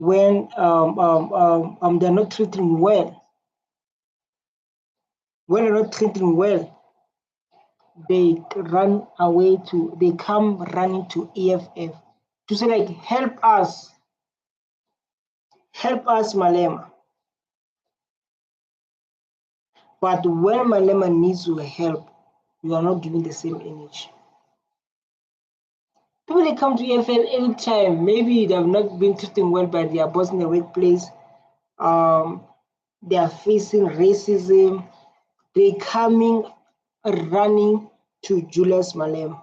when they're not treating well. When they're not treating well, they come running to EFF to say like, help us, Malema. But when Malema needs your help, you are not giving the same energy. People they come to EFF anytime, maybe they have not been treated well by their boss in the workplace, they are facing racism, they coming running to Julius Malema.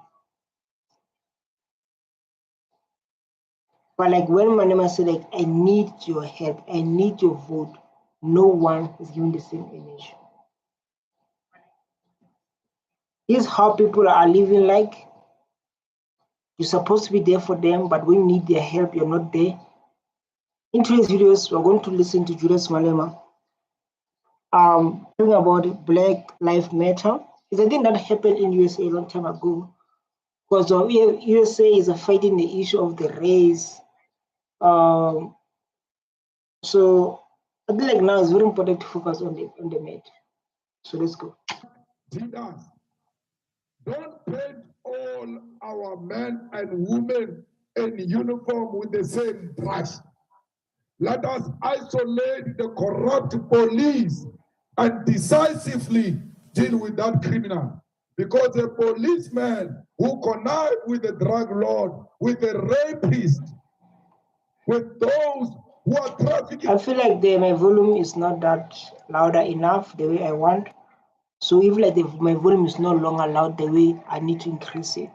But like when Malema said, like, I need your help, I need your vote, no one is giving the same energy. This is how people are living like. You're supposed to be there for them, but when you need their help, you're not there. In today's videos, we're going to listen to Julius Malema talking about Black Lives Matter. It's a thing that happened in USA a long time ago, because USA is fighting the issue of the race. So I think like now it's very important to focus on the matter. So let's go. Leaders, don't paint all our men and women in uniform with the same brush. Let us isolate the corrupt police and decisively deal with that criminal. Because a policeman who connive with the drug lord, with the rapist, with those who are trafficking. I feel like my volume is not that louder enough the way I want. So if like my volume is no longer loud the way I need to increase it.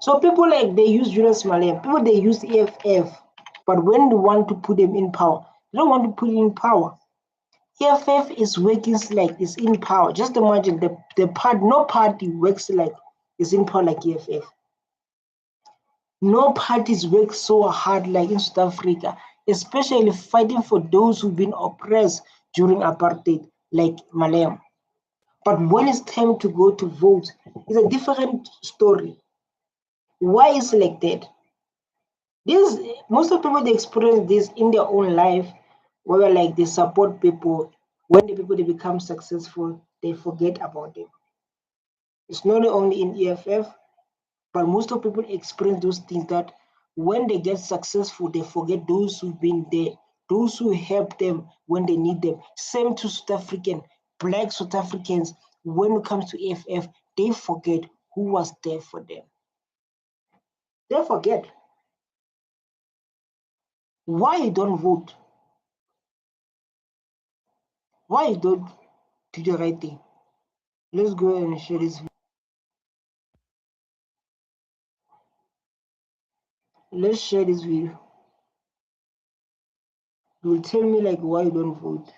So people like they use Julius Malema, people they use EFF, but when they want to put them in power, they don't want to put it in power. EFF is working like it's in power. Just imagine no party works like it's in power like EFF. No parties work so hard like in South Africa, especially fighting for those who've been oppressed during apartheid, like Malema. But when it's time to go to vote, it's a different story. Why is it like that? Most of the people they experience this in their own life, where like they support people. When the people they become successful, they forget about them. It's not only in EFF, but most of people experience those things that when they get successful, they forget those who've been there, those who help them when they need them. Same to South African, Black South Africans, when it comes to EFF, they forget who was there for them. They forget. Why you don't vote? Why you don't do the right thing? Let's go and share this video. Let's share this video. You'll tell me like why you don't vote.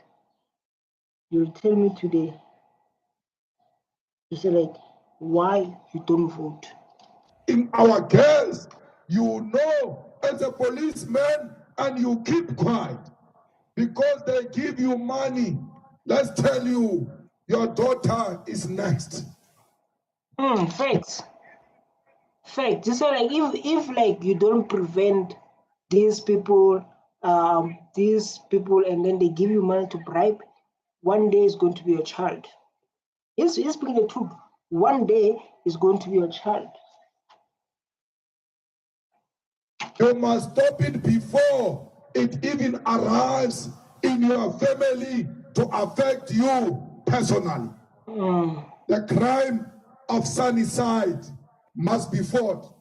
You'll tell me today. You say like why you don't vote. In our case, you know as a policeman and you keep quiet because they give you money. Let's tell you, your daughter is next. Facts. Just like if like you don't prevent these people, and then they give you money to bribe, one day is going to be your child. Yes, speaking the truth. One day is going to be your child. You must stop it before it even arrives in your family to affect you personally. The crime of suicide must be fought,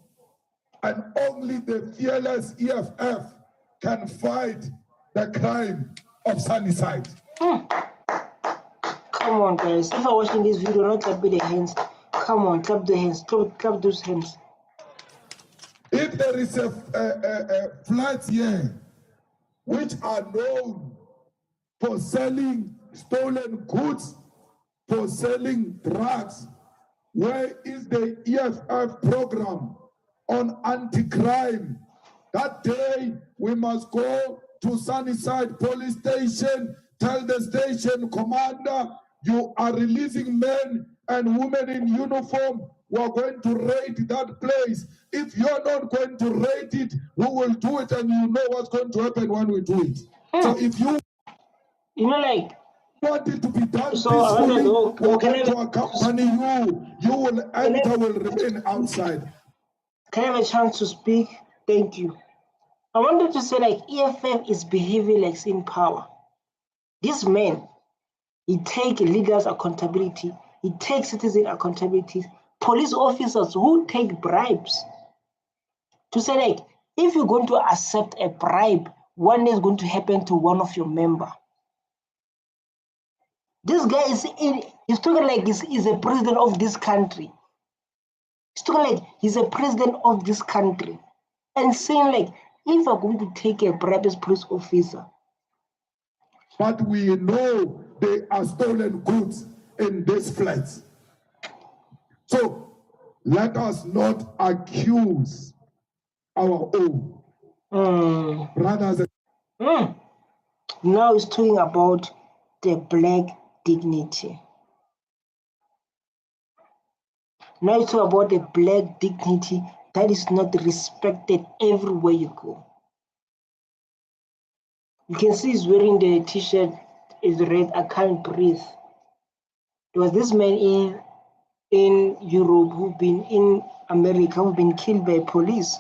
and only the fearless EFF can fight the crime of suicide. Come on, guys. If you're watching this video, not clap the hands. Come on, clap the hands. Clap those hands. If there is a flat here which are known for selling stolen goods, for selling drugs, where is the EFF program on anti-crime? That day we must go to Sunnyside police station, tell the station commander, you are releasing men and women in uniform we are going to raid that place. If you're not going to raid it, we will do it, and you know what's going to happen when we do it. So if you like, want it to be done so I want to peacefully, know, we're going to accompany you. You will enter, will remain outside. Can I have a chance to speak? Thank you. I wanted to say, like, EFF is behaving like in power. This man, he take leaders accountability, he takes citizen accountability, police officers who take bribes. To say, like, if you're going to accept a bribe, one day is going to happen to one of your member. This guy he's talking like he's a president of this country. He's talking like he's a president of this country. And saying, like, if I'm going to take a bribe as police officer. But we know they are stolen goods in this place. So let us not accuse our own brothers. Now he's talking about the black dignity. Now he's talking about the black dignity that is not respected everywhere you go. You can see he's wearing the t-shirt, is red, I can't breathe. There was this man in Europe who've been in America who've been killed by police.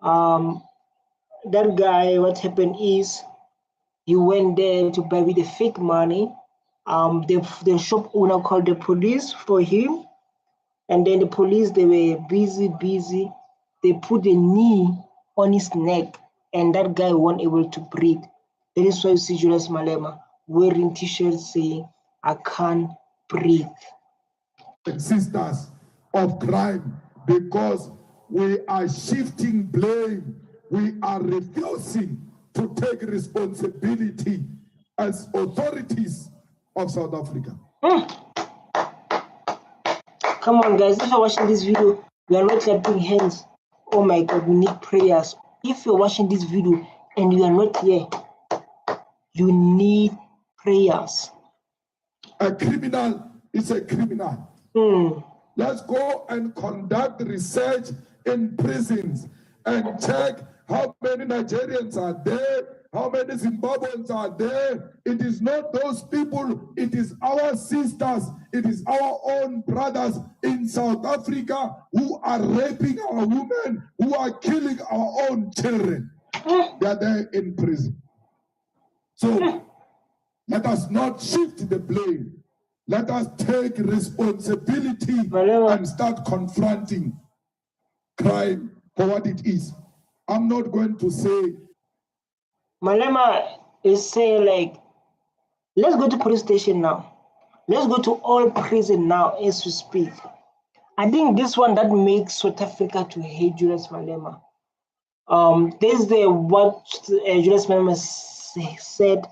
That guy, what happened is he went there to buy with the fake money. The shop owner called the police for him, and then the police, they were busy. They put a knee on his neck, and that guy wasn't able to breathe. That is why you see Julius Malema wearing t-shirts saying, I can't breathe. Sisters of crime, because we are shifting blame. We are refusing to take responsibility as authorities of South Africa. Come on, guys, if you're watching this video, we are not clapping hands. Oh my God, we need prayers. If you're watching this video and you are not here, you need prayers. A criminal is a criminal. Let's go and conduct research in prisons and check how many Nigerians are there, how many Zimbabweans are there. It is not those people, it is our sisters, it is our own brothers in South Africa who are raping our women, who are killing our own children. They are there in prison. So let us not shift the blame. Let us take responsibility and start confronting crime for what it is. I'm not going to say. Malema is saying, like, let's go to police station now. Let's go to all prison now as we speak. I think this one that makes South Africa to hate Julius Malema. There's what Julius Malema said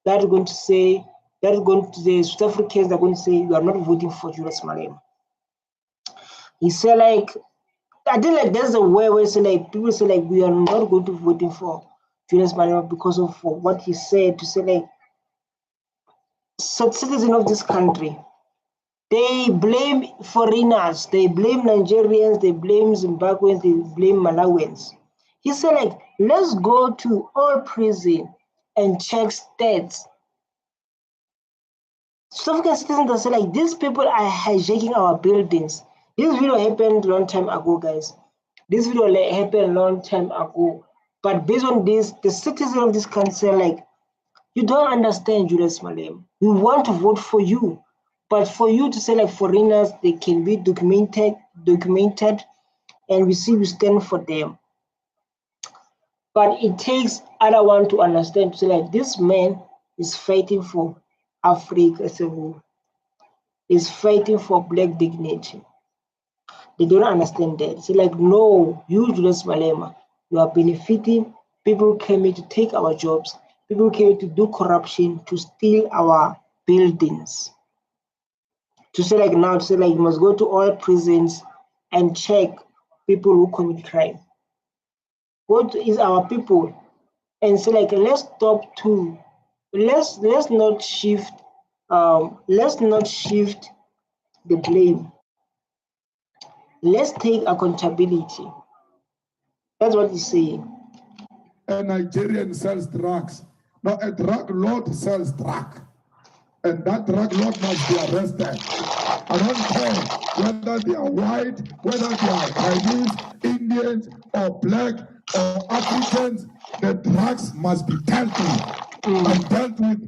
that we're going to say, the South Africans are going to say, you are not voting for Julius Malema. He said, like, I think, like, there's a way where say, like, people say, like, we are not going to voting for Julius Malema because of what he said, to say, like, citizens of this country, they blame foreigners, they blame Nigerians, they blame Zimbabweans, they blame Malawians. He said, like, let's go to all prison and check stats. South African citizens are saying, like, these people are hijacking our buildings. This video happened a long time ago, guys. This video happened a long time ago. But based on this, the citizens of this country say, like, you don't understand, Julius Malema. We want to vote for you. But for you to say, like, foreigners, they can be documented, and we stand for them. But it takes other one to understand, to say, like, this man is fighting for Africa as a whole. Is fighting for black dignity. They don't understand that. It's like, no, you, Julius Malema, you are benefiting. People came here to take our jobs. People came here to do corruption, to steal our buildings. To say, like, now, to say, like, you must go to all prisons and check people who commit crime. What is our people? And say, like, let's stop to, let's not shift the blame. Let's take accountability. That's what he's saying. A Nigerian sells drugs. Now a drug lord sells drug. And that drug lord must be arrested. I don't care whether they are white, whether they are Chinese, Indians, or black, or Africans. The drugs must be dealt with. And dealt with.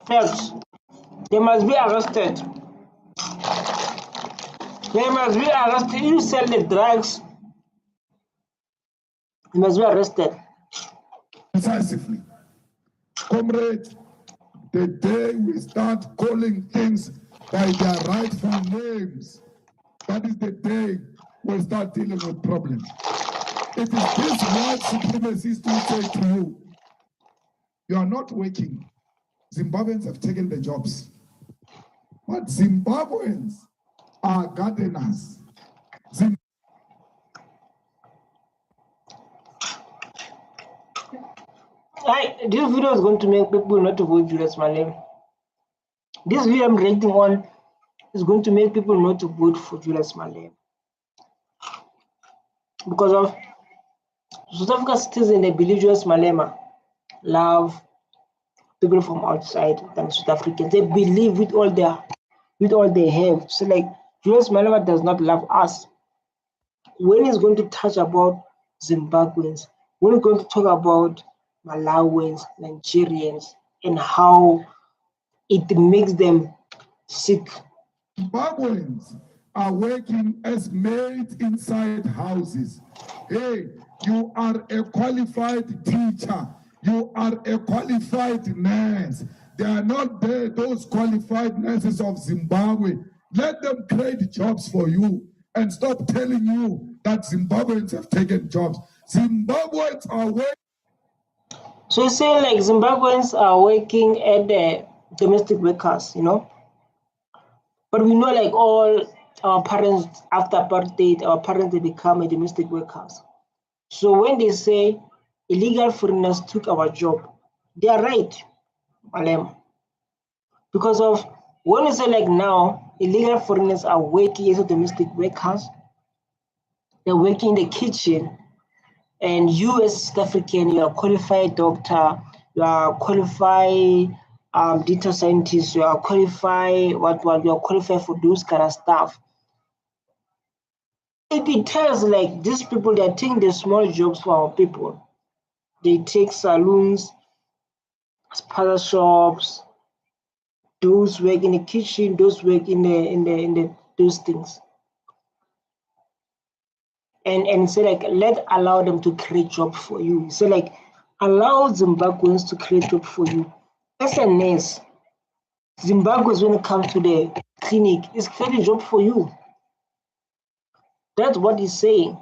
First, they must be arrested. They must be arrested. You sell the drugs, you must be arrested. Decisively. Comrade, the day we start calling things by their rightful names, that is the day we'll start dealing with problems. It is this white supremacists who say to you, you are not working. Zimbabweans have taken the jobs. But Zimbabweans are gardeners. This video is going to make people not to vote Julius Malema. This video I'm reacting on is going to make people not to vote for Julius Malema. Because of South African citizens, they believe Julius Malema love people from outside than South Africans. They believe with all they have. So like Julius Malema does not love us. When he's going to touch about Zimbabweans, when he's going to talk about Malawians, Nigerians, and how it makes them sick. Zimbabweans are working as maids inside houses. Hey, you are a qualified teacher. You are a qualified nurse. They are not there, those qualified nurses of Zimbabwe. Let them create jobs for you and stop telling you that Zimbabweans have taken jobs. Zimbabweans are working. So you say like Zimbabweans are working at the domestic workers, you know? But we know like all our parents after apartheid, our parents they become domestic workers. So when they say illegal foreigners took our job, they are right, Malema. Because of when we say like now illegal foreigners are working as domestic workers, they're working in the kitchen, and you as South African, you are a qualified doctor, you are a qualified data scientist, you are qualified you are qualified for those kind of stuff. It tells like these people they are taking the small jobs for our people. They take saloons, spazza shops, those work in the kitchen, those work in the those things. And say like allow them to create job for you. So like allow Zimbabweans to create job for you. As a nurse, Zimbabweans when it comes to the clinic is creating job for you. That's what he's saying.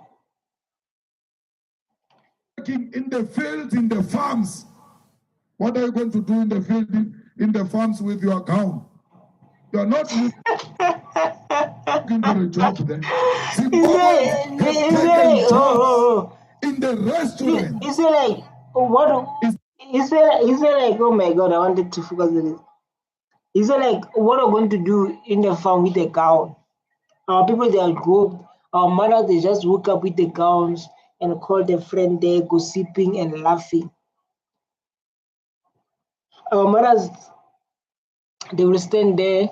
Working in the fields, in the farms. What are you going to do in the field, in the farms with your gown? You are not looking for a job then. Zimbabweans have taken jobs in the restaurant. Is it like what? Is it like oh my god? I wanted to focus on this. Is it like what are going to do in the farm with the gown? Our people they are good. Our mothers they just woke up with the gowns and call their friend there, gossiping and laughing. Our mothers they will stand there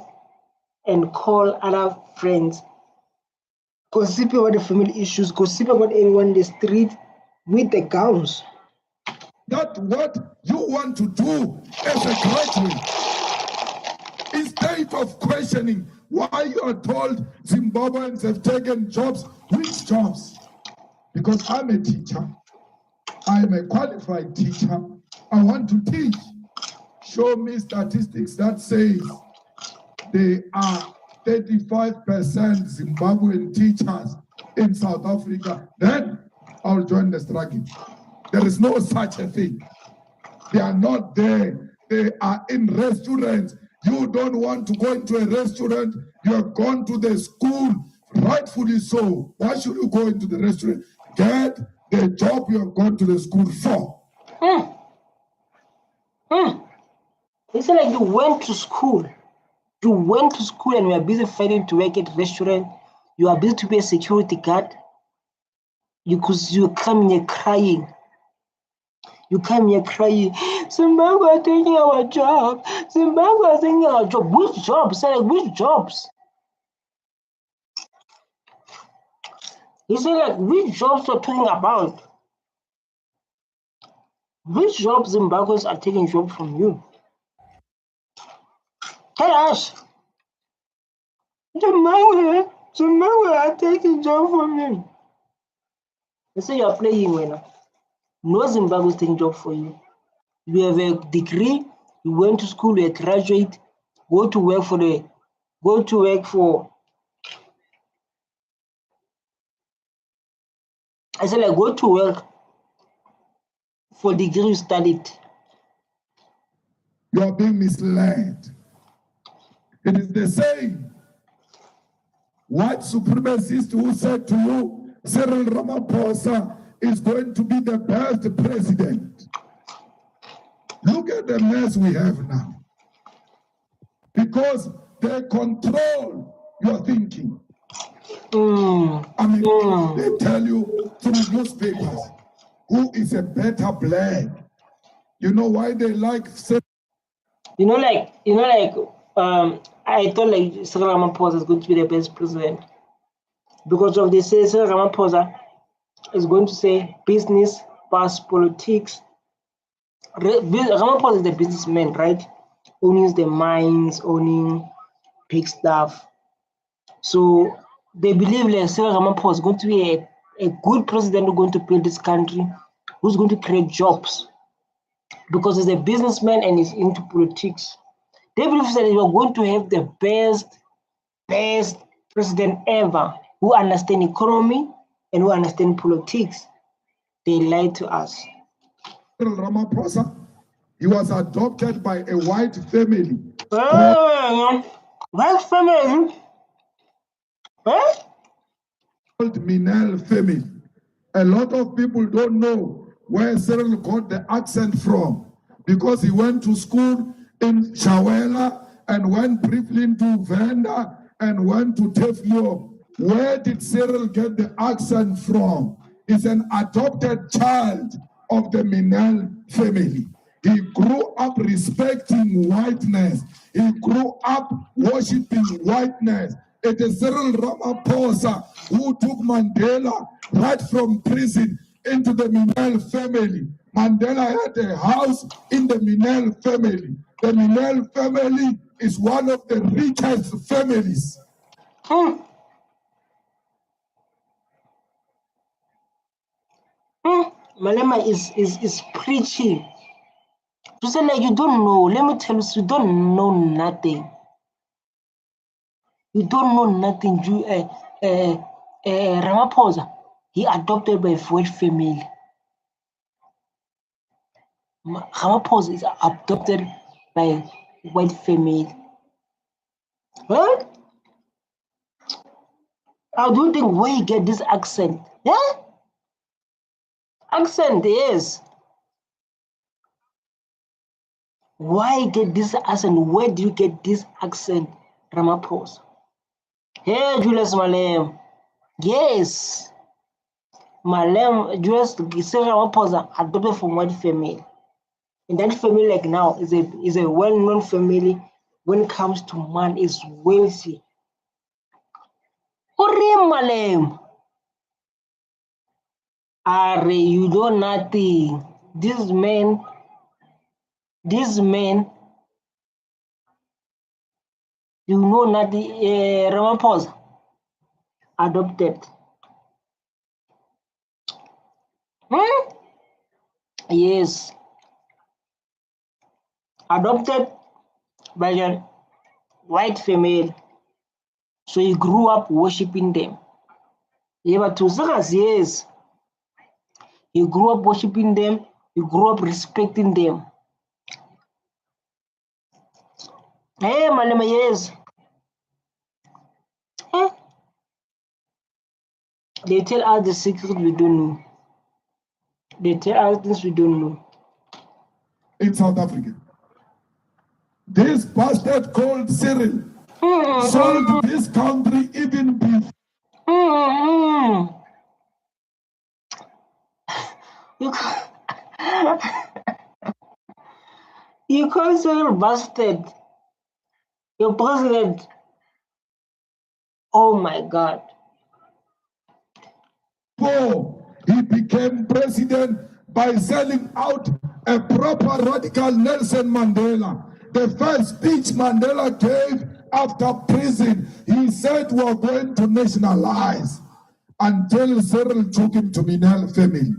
and call other friends, gossip about the family issues, gossip about everyone in the street with the gowns. That's what you want to do as a graduate. Instead of questioning why you are told Zimbabweans have taken jobs, which jobs? Because I'm a teacher. I'm a qualified teacher. I want to teach. Show me statistics that says there are 35% Zimbabwean teachers in South Africa. Then I'll join the struggle. There is no such a thing. They are not there. They are in restaurants. You don't want to go into a restaurant. You have gone to the school, rightfully so. Why should you go into the restaurant? Get the job you have gone to the school for. It's like you went to school. You went to school and you are busy fighting to work at a restaurant. You are busy to be a security guard. Because you come here crying. You come here crying. Zimbabwe are taking our job. Zimbabwe are taking our job. Which jobs? Say, like, which jobs? He said, like, which jobs you're talking about? Which jobs Zimbabweans are taking job from you? Tell us. Zimbabwe are taking job from you. They say you're playing when no Zimbabwe is taking job for you. You have a degree, you went to school, you're a graduate, go to work for I said, like, go to work for degree you studied. You are being misled. It is the same white supremacist who said to you, Cyril Ramaphosa is going to be the best president. Look at the mess we have now. Because they control your thinking. They tell you through newspapers who is a better black. You know why they like I thought like Cyril Ramaphosa is going to be the best president because of they say Cyril Ramaphosa is going to say business past politics. Ramaphosa is the businessman, right? Owning the mines, owning big stuff. So they believe like Cyril Ramaphosa is going to be a good president who's going to build this country, who's going to create jobs because he's a businessman and he's into politics. They believe that you are going to have the best president ever who understands economy and who understands politics. They lied to us. Ramaphosa, he was adopted by a white family. White family? Huh? Called Minel family. A lot of people don't know where Cyril got the accent from because he went to school in Chawela and went briefly to Venda and went to Teflo. Where did Cyril get the accent from? He's an adopted child of the Minel family. He grew up respecting whiteness. He grew up worshiping whiteness. It is Cyril Ramaphosa who took Mandela right from prison into the Minel family. Mandela had a house in the Minel family. The Minel family is one of the richest families. Malema is preaching. You say like you don't know. Let me tell you, you don't know nothing. You don't know nothing. Ramaphosa, he adopted by a white family. Ramaphosa is adopted by a white family. Huh? How do you think where you get this accent? Yeah? Accent, yes. Why get this accent? Where do you get this accent, Ramaphosa? Hey, Julius Malema. Yes. Malema, Julius Ramaphosa adopted from white family. And that family, like now, is a well-known family when it comes to man, is wealthy. Malema. Are you do nothing? This man, you know nothing. Ramaphosa adopted. Yes. Adopted by a white family. So he grew up worshipping them. Yeah, but to Zagas, yes. He grew up worshipping them. He grew up respecting them. Hey, Malema, yes. Huh? They tell us the secret we don't know. They tell us things we don't know. In South Africa, this bastard called Cyril sold this country even before Mm-hmm. You call, you call Cyril bastard. Your president. Oh my God. He became president by selling out a proper radical Nelson Mandela. The first speech Mandela gave after prison, he said we're going to nationalize until Cyril took him to Minel family.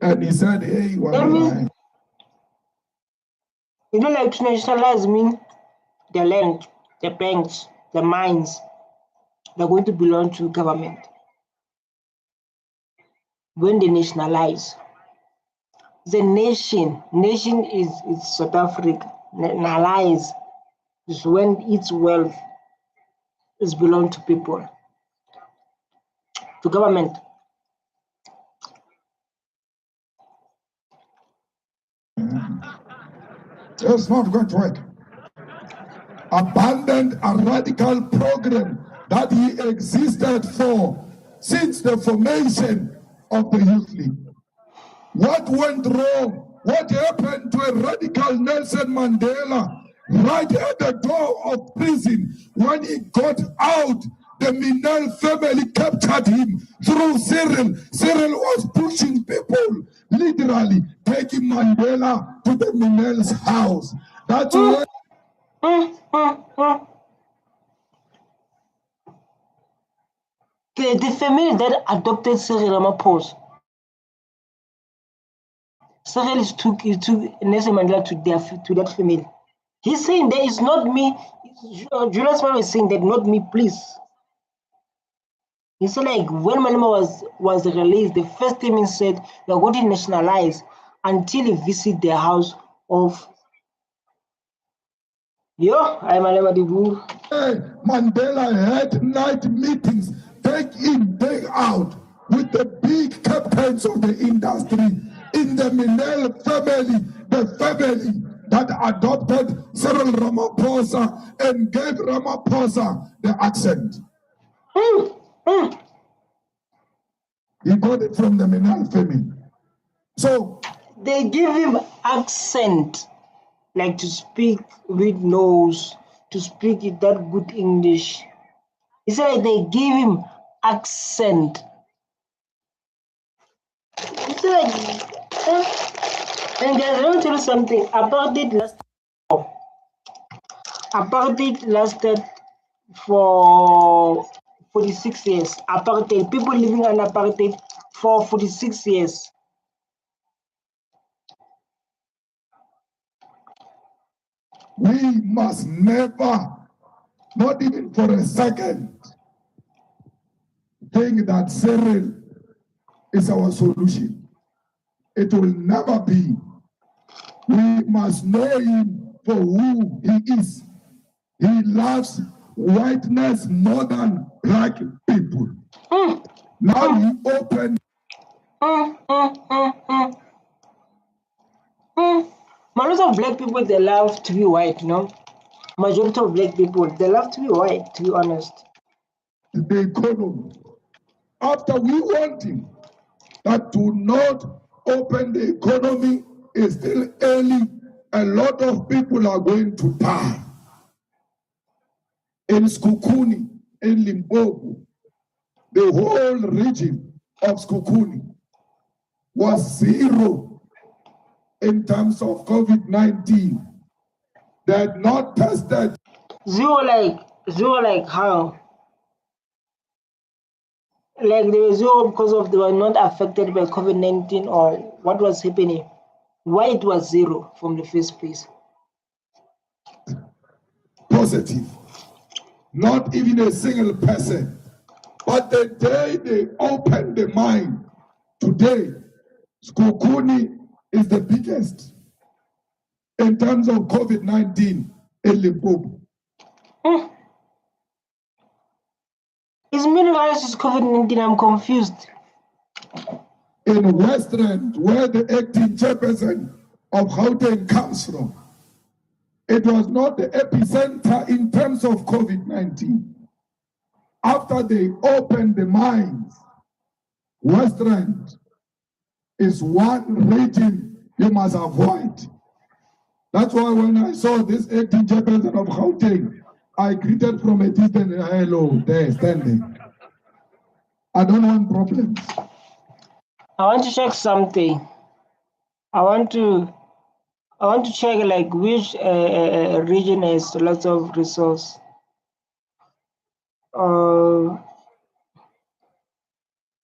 And he said, hey, You don't like to nationalize mean the land, the banks, the mines, they're going to belong to government. When they nationalize, the nation is South Africa. Nationalize is when its wealth is belong to people, to government. It's not going to work. Abandoned a radical program that he existed for since the formation of the Youth League. What went wrong? What happened to a radical Nelson Mandela right at the door of prison? When he got out, the Minel family captured him through Cyril. Cyril was pushing people, literally taking Mandela to the Minel's house. That's why. The family that adopted Cyril Ramaphosa. Cyril took Nelson Mandela to that family. He's saying that it's not me. Julius Malema is saying that not me, please. He said like when Malema was released, the first thing he said we're going to nationalize until he visit the house of I'm Malema Dibu. Mandela had night meetings, take in, take out, with the big captains of the industry in the Minel family, the family that adopted Cyril Ramaphosa and gave Ramaphosa the accent. He got it from the Minel family. So they give him accent, like to speak with nose, to speak in that good English. It's like they give him accent. It's like, and let me tell you something about it. Apartheid lasted for 46 years. Apartheid, people living on apartheid for 46 years. We must never, not even for a second, think that Cyril is our solution. It will never be. We must know him for who he is. He loves whiteness more than black people. Now he opened. A lot of black people, they love to be white, you know. Majority of black people, they love to be white, to be honest. The economy. After we want him, that do not open the economy is still early. A lot of people are going to die. In Skukuni, in Limpopo, the whole region of Skukuni was zero in terms of COVID-19. They had not tested. Zero like how? Like they were zero because they were not affected by COVID-19, or what was happening? Why it was zero from the first place? Positive. Not even a single person. But the day they opened the mind, today, Skukuni is the biggest in terms of COVID-19 in Limpopo. Is minimized COVID-19? I'm confused. In Westland, where the acting chairperson of Gauteng comes from, it was not the epicenter in terms of COVID-19. after they open the mines, Western is one region you must avoid. That's why when I saw this acting chairperson of Gauteng, I greeted from a distance, hello, there, standing. I don't want problems. I want to check something. I want to check like which region has lots of resource.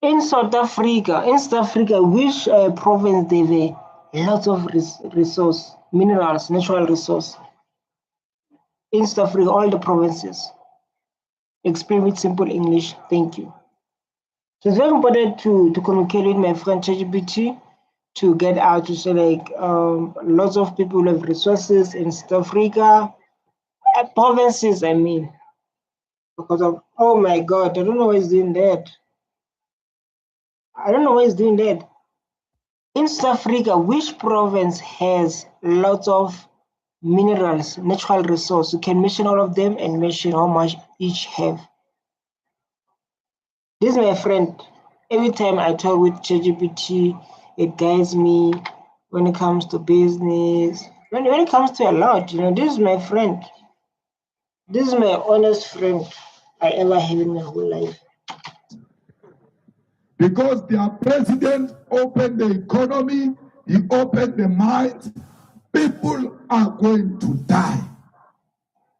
In South Africa, which province they have lots of resource, minerals, natural resource? In South Africa, all the provinces. Explain with simple English. Thank you. So it's very important to communicate with my friend ChatGPT to get out to say like lots of people have resources in South Africa, provinces. I mean, because of oh my God, I don't know why he's doing that. I don't know why he's doing that. In South Africa, which province has lots of minerals, natural resource? You can mention all of them and mention how much each have. This is my friend. Every time I talk with ChatGPT, it guides me when it comes to business, when it comes to a lot. This is my friend. This is my honest friend I ever had in my whole life. Because their president opened the economy, he opened the minds, people are going to die.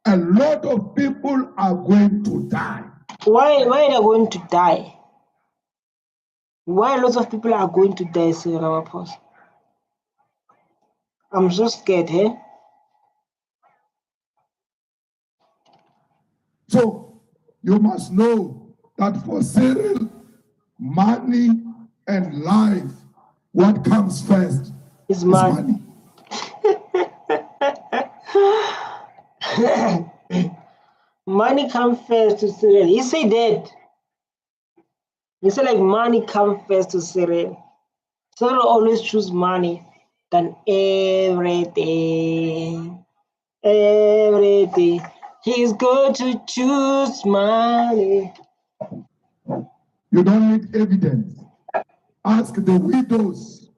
A lot of people are going to die. Why are they going to die? Why lots of people are going to die, Sir Ramaphosa? I'm so scared, eh? So you must know that for Cyril, money and life, what comes first Is money. Money comes first to Cyril. He said that. He said like money comes first to Cyril. Cyril always choose money than everything. Everything. He's going to choose money. You don't need evidence. Ask the widows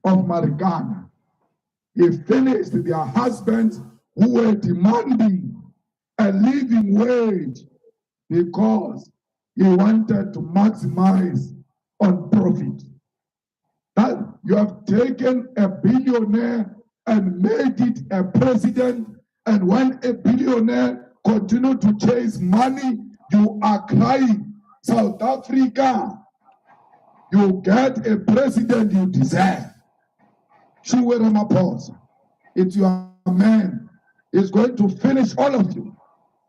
of Marikana. He finished their husbands who were demanding a living wage because he wanted to maximize on profit. That you have taken a billionaire and made it a president, and when a billionaire continue to chase money, you are crying. South Africa, you get a president you deserve. Julius Malema, it's your man. He's going to finish all of you.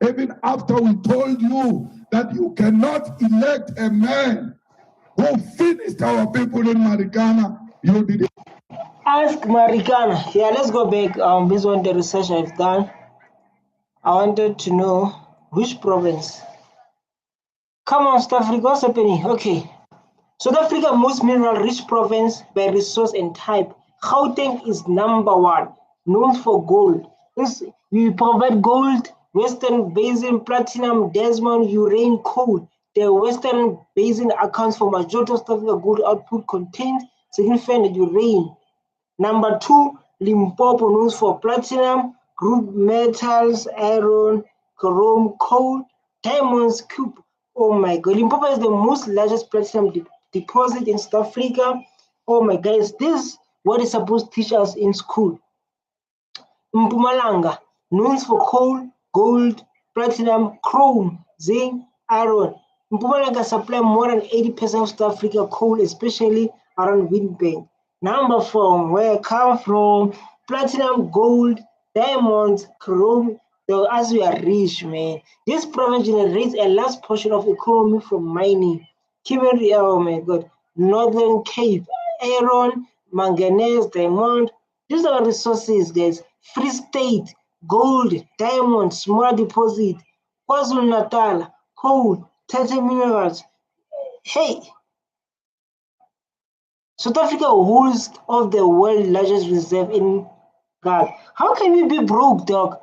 Even after we told you that you cannot elect a man who finished our people in Marikana, you did it. Ask Marikana. Yeah, let's go back. This one, the research I've done. I wanted to know which province. Come on, South Africa, what's happening? Okay. South Africa, most mineral-rich province by resource and type. Gauteng is #1, known for gold. We provide gold, Western Basin, platinum, desmond, uranium, coal. The Western Basin accounts for majority of South Africa gold output, contains significant uranium. #2, Limpopo, known for platinum, group metals, iron, chrome, coal, diamonds, cube. Oh my God, Limpopo is the most largest platinum deposit in South Africa. Oh my guys, this is what is supposed to teach us in school. Mpumalanga, known for coal, gold, platinum, chrome, zinc, iron. Mpumalanga supply more than 80% of South Africa coal, especially around Windbank. #4, where I come from, platinum, gold, diamonds, chrome. As we are rich, man. This province generates a large portion of economy from mining. Kimberley, oh my God, Northern Cape, iron, manganese, diamond. These are resources, guys. Free State, gold, diamond, small deposit, KwaZulu-Natal, coal, titanium minerals. Hey, South Africa holds of the world's largest reserve in gas. How can we be broke, dog?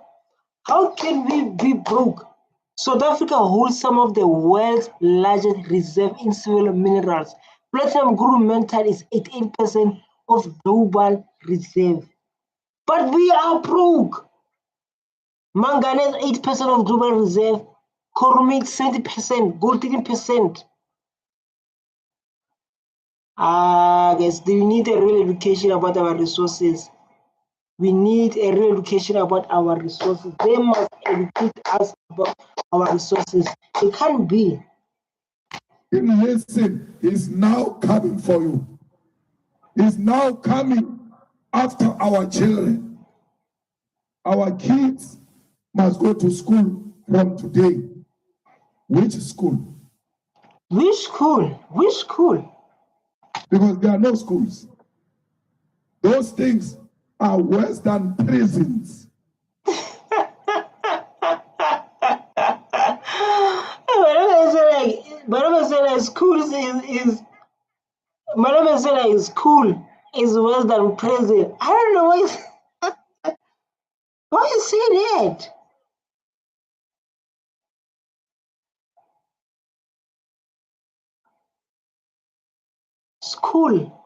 How can we be broke? South Africa holds some of the world's largest reserves in several minerals. Platinum group metal is 88% of global reserve. But we are broke. Manganese 8% of global reserve, chromium 70%, gold 13%. Guys, we need a real education about our resources. We need a real education about our resources. They must educate us about our resources. It can't be. Listen, he's now coming for you. He's now coming after our children. Our kids must go to school from today. Which school? Which school? Which school? Because there are no schools. Those things are worse than prisons. Malema said like schools Malema said like school is worse than prison. I don't know why you say that. School.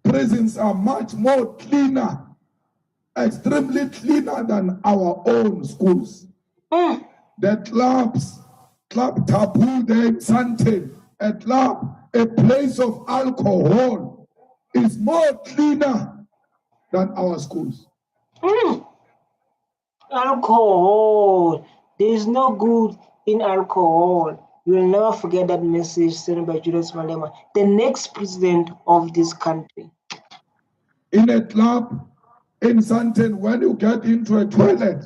Prisons are much more cleaner, extremely cleaner than our own schools. The club taboo there in Sandton, a club, a place of alcohol, is more cleaner than our schools. Alcohol. There is no good in alcohol. You will never forget that message sent by Julius Malema, the next president of this country. In a club in Sandton, when you get into a toilet,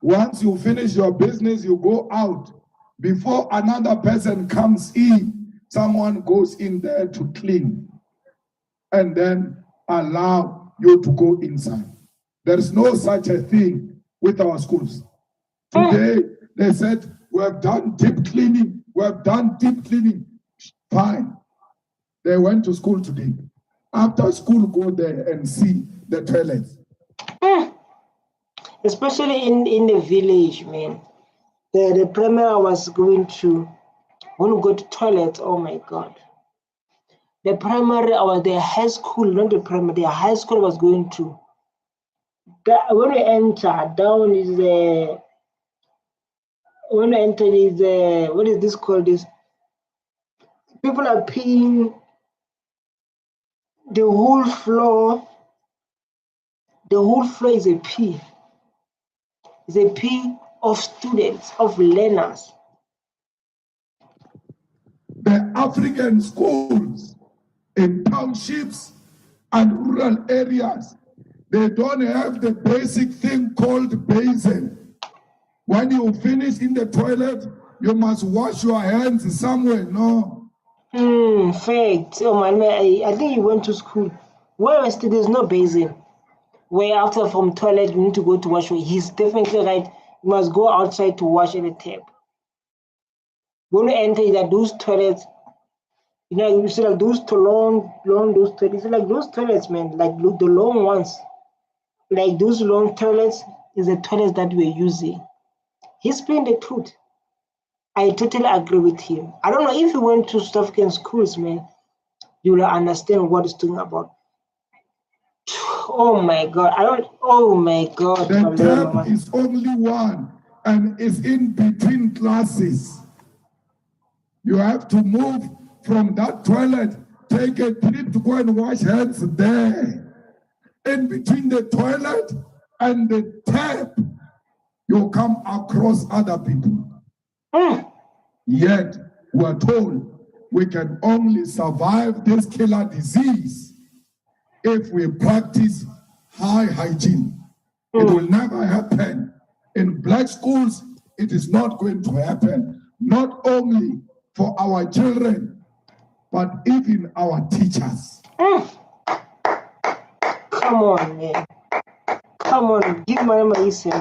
once you finish your business, you go out. Before another person comes in, someone goes in there to clean and then allow you to go inside. There is no such a thing with our schools. Today, they said, we have done deep cleaning. We have done deep cleaning. Fine. They went to school today. After school, go there and see the toilets. Especially in the village, man. The primary I was going to, when we go to toilet, oh my God. The primary or the high school, not the primary, the high school I was going to. When we enter, down is the, when we enter is the, what is this called? This people are peeing the whole floor. The whole floor is a pee. It's a pee of students, of learners. The African schools in townships and rural areas, they don't have the basic thing called basin. When you finish in the toilet, you must wash your hands somewhere, no? Fact. Oh man, I think you went to school. Where there's no basin. Where after from toilet you need to go to wash. He's definitely right. You must go outside to wash at the tap. When you enter that those toilets, you know, you see like those long those toilets. Like those toilets, man, like the long ones. Like those long toilets is the toilets that we're using. He's speaking the truth. I totally agree with him. I don't know if you went to South African schools, man, you will understand what he's talking about. Oh my God! Oh my God! The tap is only one, and it's in between classes. You have to move from that toilet, take a trip to go and wash hands there. In between the toilet and the tap, you come across other people. Yet, we're told we can only survive this killer disease if we practice high hygiene. It will never happen. In black schools, it is not going to happen. Not only for our children, but even our teachers. Come on, man. Come on, give my name a listen.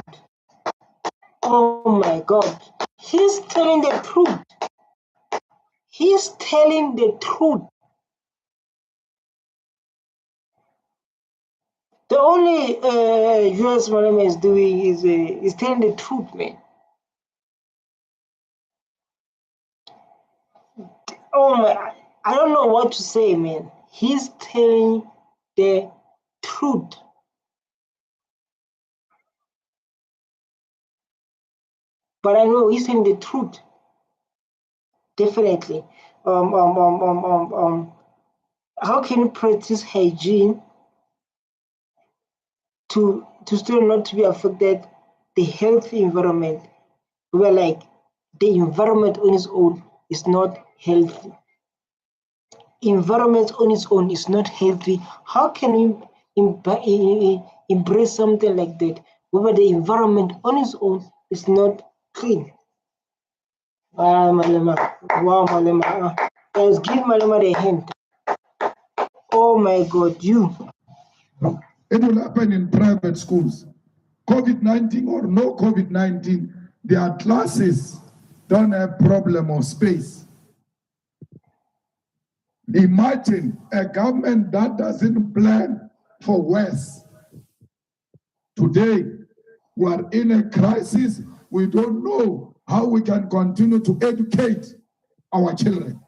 Oh my God. He's telling the truth. He's telling the truth. The only Julius Malema is doing is telling the truth, man. Oh my, I don't know what to say, man. He's telling the truth. But I know he's telling the truth. Definitely. How can you practice hygiene to still not to be affected the healthy environment? Where like the environment on its own is not healthy. Environment on its own is not healthy. How can you embrace something like that where the environment on its own is not clean? Malema. Wow, Malema. Guys, give Malema the hint. Oh my God, you. It will happen in private schools. COVID-19 or no COVID-19, their classes don't have problem of space. Imagine a government that doesn't plan for West. Today, we are in a crisis. We don't know how we can continue to educate our children.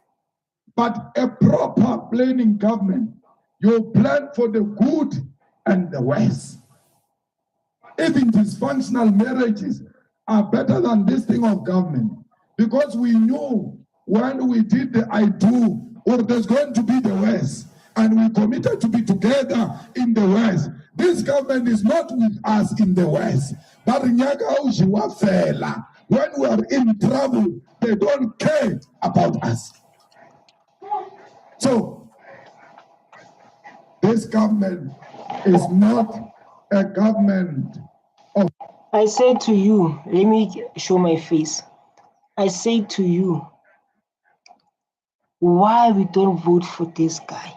But a proper planning government, you plan for the good and the West. Even dysfunctional marriages are better than this thing of government, because we knew when we did the I do, or there's going to be the West, and we committed to be together in the West. This government is not with us in the West. But when we are in trouble, they don't care about us. So this government is not a government of... I say to you, let me show my face. I say to you, why we don't vote for this guy?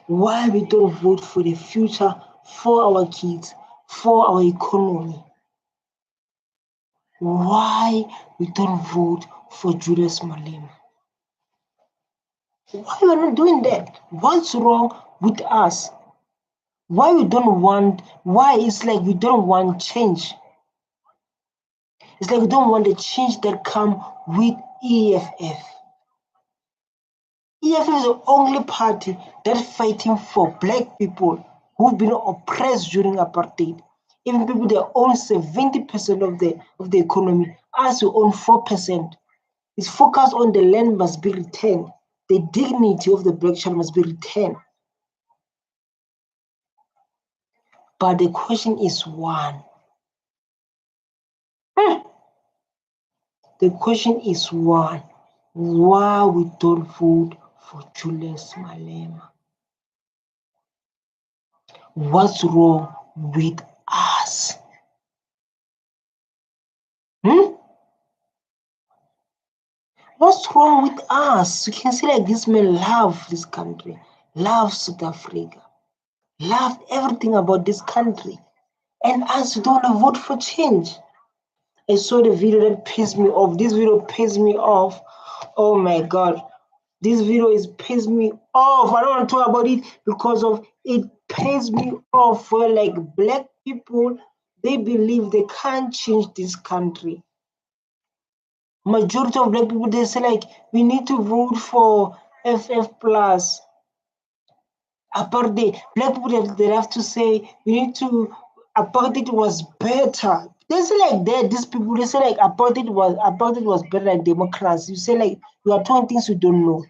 Why we don't vote for the future, for our kids, for our economy? Why we don't vote for Julius Malema? Why we are not doing that? What's wrong with us? Why we don't want, why it's like we don't want change? It's like we don't want the change that come with EFF. EFF is the only party that's fighting for black people who've been oppressed during apartheid. Even people that own 70% of the economy, us who own 4%. It's focused on the land must be returned. The dignity of the black child must be returned. But the question is one. The question is one. Why we don't vote for Julius Malema? What's wrong with us? What's wrong with us? You can see like this man loves this country, loves South Africa, loved everything about this country. And us, we don't want to vote for change. I saw the video that pissed me off. This video pissed me off. Oh my God. This video is pissed me off. I don't want to talk about it because of it pissed me off. For like black people, they believe they can't change this country. Majority of black people, they say like, we need to vote for FF plus. Apartheid, black people, they have to say, we need to, apartheid was better. They say like that, these people, they say like apartheid was better than democracy. You say like, you are talking things you don't know.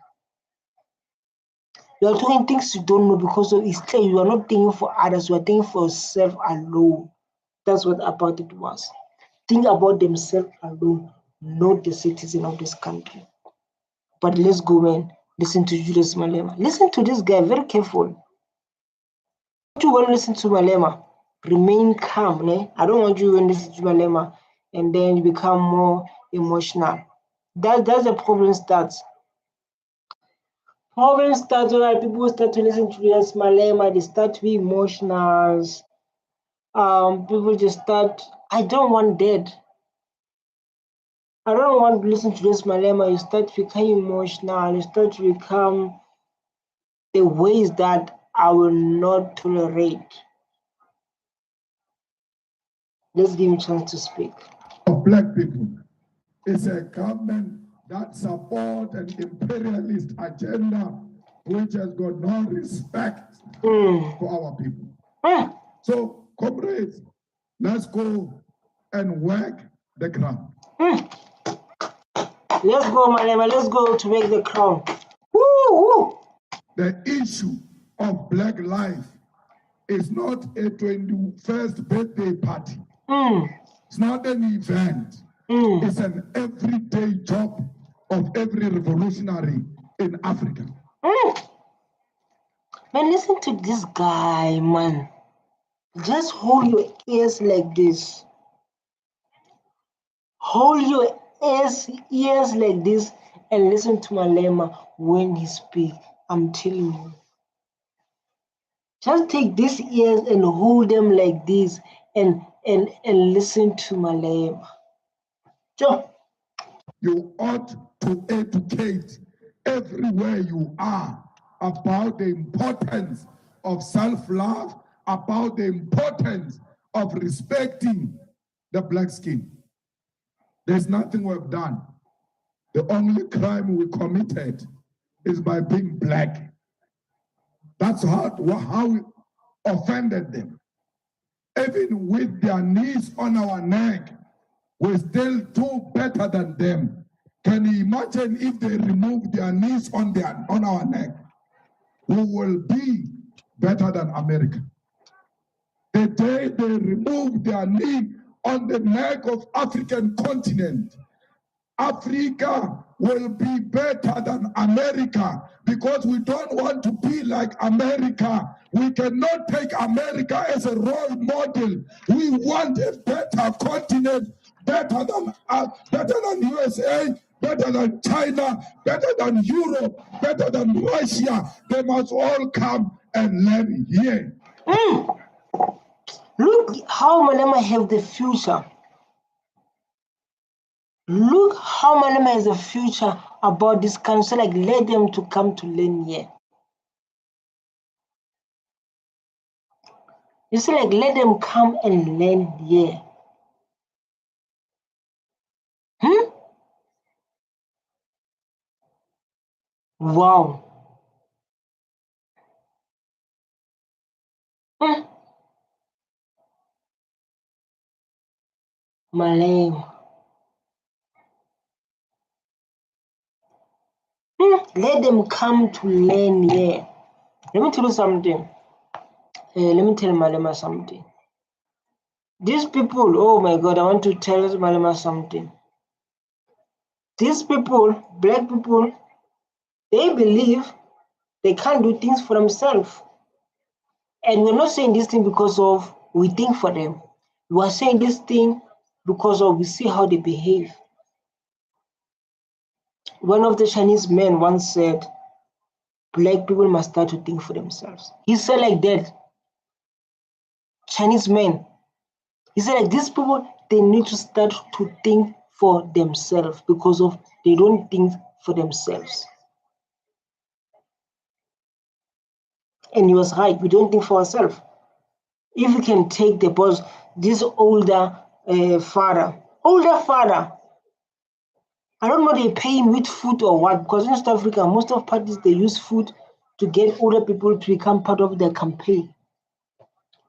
You are talking things you don't know because of it's clear you are not thinking for others, you are thinking for yourself alone. That's what apartheid was. Think about themselves alone, not the citizen of this country. But let's go, man. Listen to Julius Malema. Listen to this guy very careful. You want to listen to Malema, remain calm. I don't want you to listen to Malema and then you become more emotional. That's the problem starts. Problem starts when people start to listen to Julius Malema, they start to be emotional. People just start, I don't want that. I don't want to listen to Julius Malema. You start to become emotional, you start to become the ways that I will not tolerate. Let's give him a chance to speak. Of black people is a government that supports an imperialist agenda which has got no respect for our people. So, comrades, let's go and work the ground. Let's go, Malema. Let's go to make the crown. Woo! The issue of black life is not a 21st birthday party. It's not an event. It's an everyday job of every revolutionary in Africa. Man, listen to this guy, man. Just hold your ears like this. Hold your ears like this and listen to Malema when he speaks. I'm telling you. Just take these ears and hold them like this and listen to Malema. Sure. You ought to educate everywhere you are about the importance of self-love, about the importance of respecting the black skin. There's nothing we've done. The only crime we committed is by being black. That's how we offended them. Even with their knees on our neck, we still do better than them. Can you imagine if they remove their knees on our neck? We will be better than America. The day they remove their knee on the neck of African continent, Africa will be better than America because we don't want to be like America. We cannot take America as a role model. We want a better continent, better than USA, better than China, better than Europe, better than Russia. They must all come and learn here. Look how Malema have the future. Look how Malema has a future about this country. So like, let them to come to learn here. You see, like, let them come and learn here. Wow. Malema. Let them come to learn here. Let me tell you something. Let me tell Malema something. These people, oh my God, I want to tell Malema something. These people, black people, they believe they can't do things for themselves. And we're not saying this thing because of we think for them. We are saying this thing because of we see how they behave. One of the Chinese men once said, black people must start to think for themselves. He said like that. Chinese men. He said like these people, they need to start to think for themselves because of they don't think for themselves. And he was right, we don't think for ourselves. If we can take the boss, this older father, I don't know they pay him with food or what, because in South Africa, most of parties, they use food to get older people to become part of their campaign.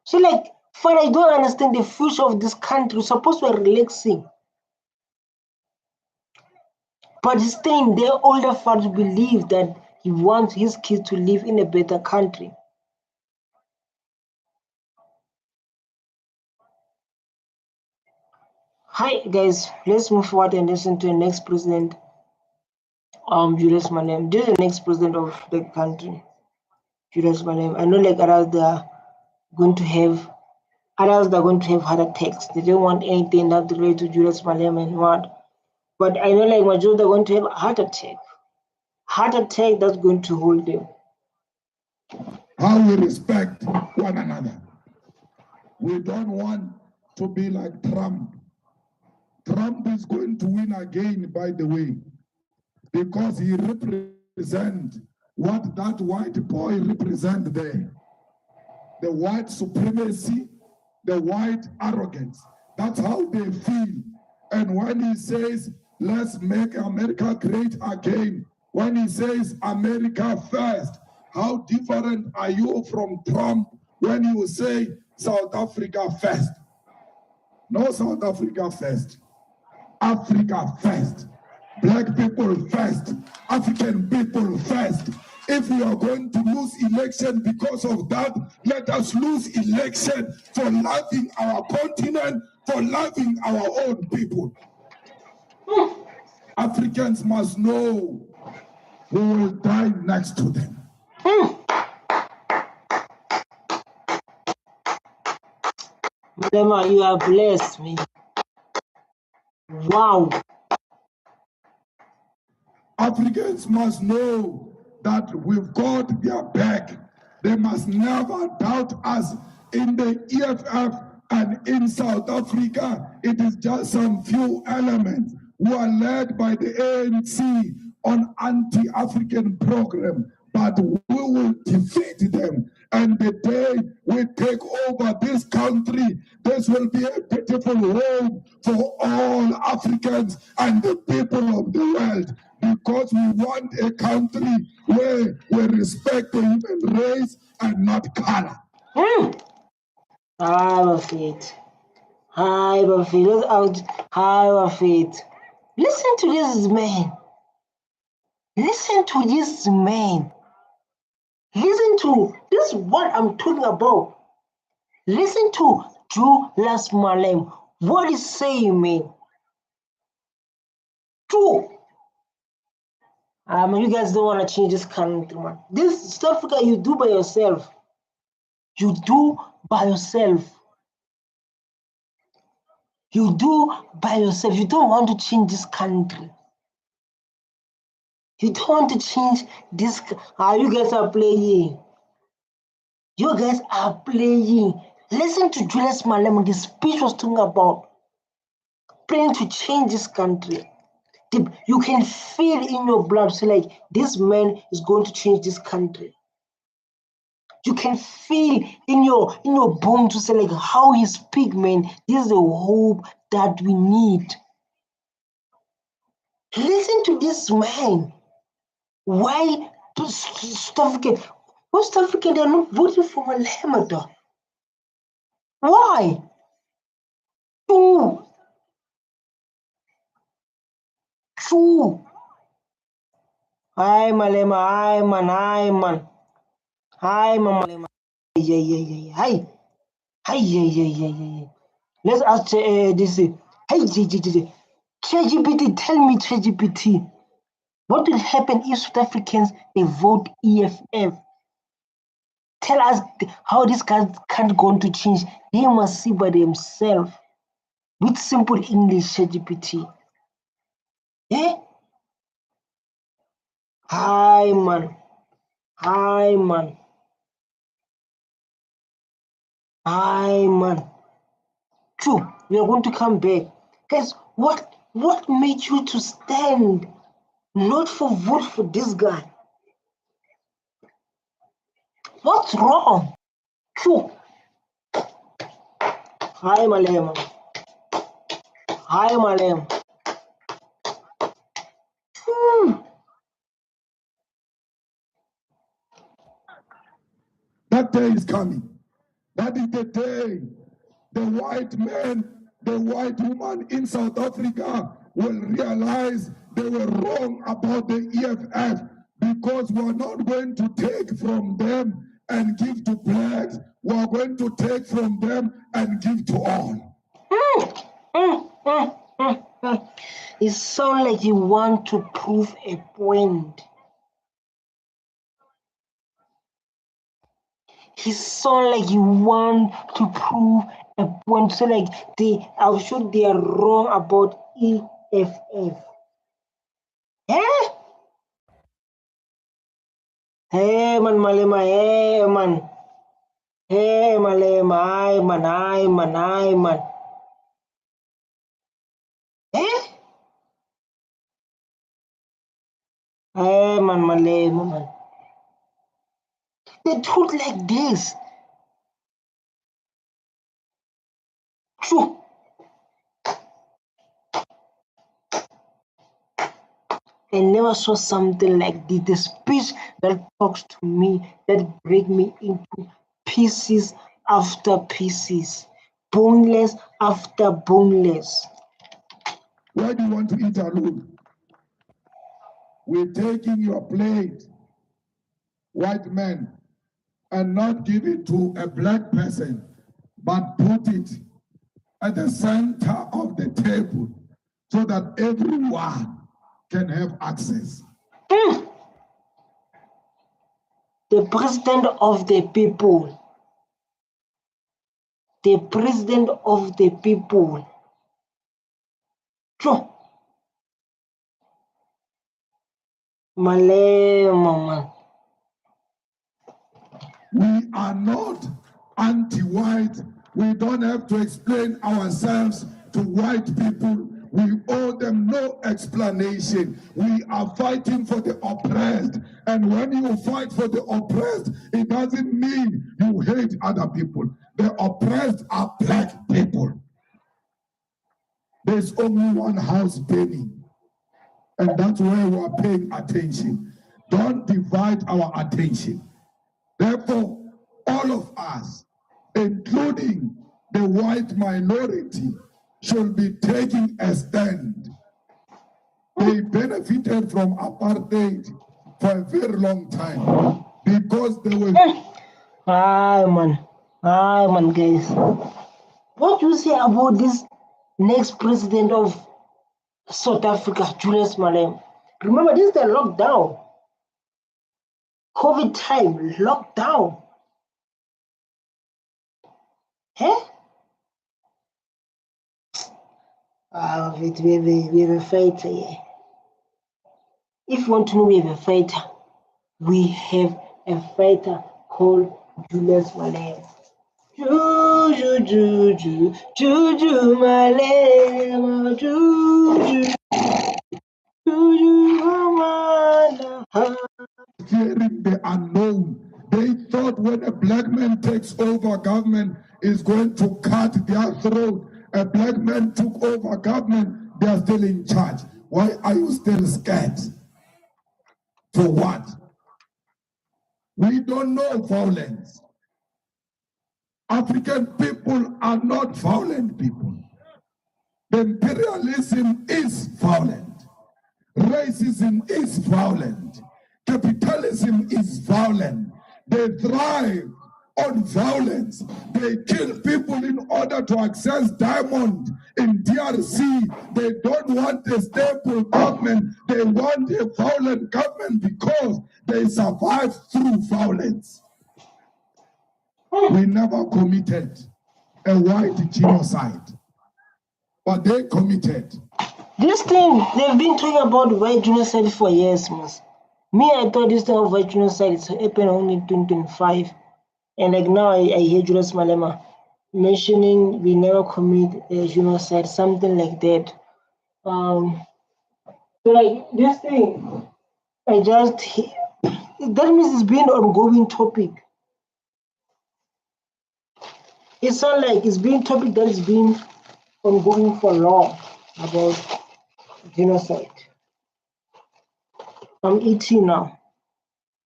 So like, father, I don't understand the future of this country. We're supposed to be relaxing. But he's staying there, older father believe that he wants his kids to live in a better country. Hi guys, let's move forward and listen to the next president, Julius Malema. This is the next president of the country, Julius Malema. I know like others they are going to have heart attacks. They don't want anything that related to Julius Malema and what. But I know like majority are going to have a heart attack. Heart attack that's going to hold them. How we respect one another. We don't want to be like Trump. Trump is going to win again, by the way, because he represents what that white boy represents there. The white supremacy, the white arrogance. That's how they feel. And when he says, let's make America great again, when he says America first, how different are you from Trump when you say South Africa first? No South Africa first. Africa first. Black people first. African people first. If we are going to lose election because of that, let us lose election for loving our continent, for loving our own people. Africans must know who will die next to them. Malema, you are blessed, man. Wow. Africans must know that we've got their back. They must never doubt us. In the EFF and in South Africa, it is just some few elements who are led by the ANC on anti-African program, but we will defeat them. And the day we take over this country, this will be a beautiful home for all Africans and the people of the world, because we want a country where we respect the human race and not color. Have a faith. Have a faith. Have a faith. Listen to this man. Listen to this man. Listen to this is what I'm talking about. Listen to Julius Malema. What is saying, man? True. You guys don't want to change this country, man. This South Africa you do by yourself. You do by yourself. You do by yourself. You don't want to change this country. You don't want to change this. You guys are playing. You guys are playing. Listen to Julius Malema. The speech was talking about planning to change this country. You can feel in your blood, so like this man is going to change this country. You can feel in your bone to say like how he speak, man. This is the hope that we need. Listen to this man. Why South African? West South African, they're not voting for Malema though. Why? True. Hi Malema, hi man. Hi Malema. Yeah. Hi. Let's ask this. Hey, ChatGPT, tell me, ChatGPT, what will happen if South Africans they vote EFF? Tell us how this can't going to change. They must see by themselves with simple English, ChatGPT. Yeah? Hi, man. True, we are going to come back. Guys, what made you to stand not for vote for this guy? What's wrong? True. Hi, Malema. That day is coming. That is the day the white man, the white woman in South Africa will realize they were wrong about the EFF, because we're not going to take from them and give to blacks. We're going to take from them and give to all. It sounds like you want to prove a point. He sounds like you want to prove a point. So like I'm sure they are wrong about EFF. Eh? Hey man, Malema, hey man. Hey Malema, hi man. Eh? Hey man, Malema, man. They talk like this. True. I never saw something like this. The speech that talks to me, that break me into pieces after pieces, boneless after boneless. Why do you want to eat alone? We're taking your plate, white man, and not give it to a black person, but put it at the center of the table so that everyone can have access. The president of the people. The president of the people. True. Malema, man. We are not anti-white. We don't have to explain ourselves to white people. We owe them no explanation. We are fighting for the oppressed. And when you fight for the oppressed, it doesn't mean you hate other people. The oppressed are black people. There's only one house burning. And that's where we are paying attention. Don't divide our attention. Therefore, all of us, including the white minority, should be taking a stand. They benefited from apartheid for a very long time because they were... Hi, man, guys. What do you say about this next president of South Africa, Julius Malema? Remember, this is the lockdown. COVID time, lockdown. Huh? We have a fighter here. If you want to know we have a fighter, we have a fighter called Julius Malema. Juju Malema, Juju Malema. Fearing the unknown. They thought when a black man takes over government is going to cut their throat. A black man took over government, they are still in charge. Why are you still scared? For what? We don't know violence. African people are not violent people. The imperialism is violent. Racism is violent. Capitalism is violent. They thrive on violence. They kill people in order to access diamond in DRC. They don't want a stable government. They want a violent government because they survive through violence. We never committed a white genocide, but they committed. This thing, they've been talking about white genocide for years, mas. Me, I thought this thing of white genocide is happened only in 2025. And like now, I hear Julius Malema mentioning we never commit a genocide, something like that. So like this thing, that means it's been an ongoing topic. It sounds like it's been a topic that has been ongoing for long about genocide. I'm 18 now.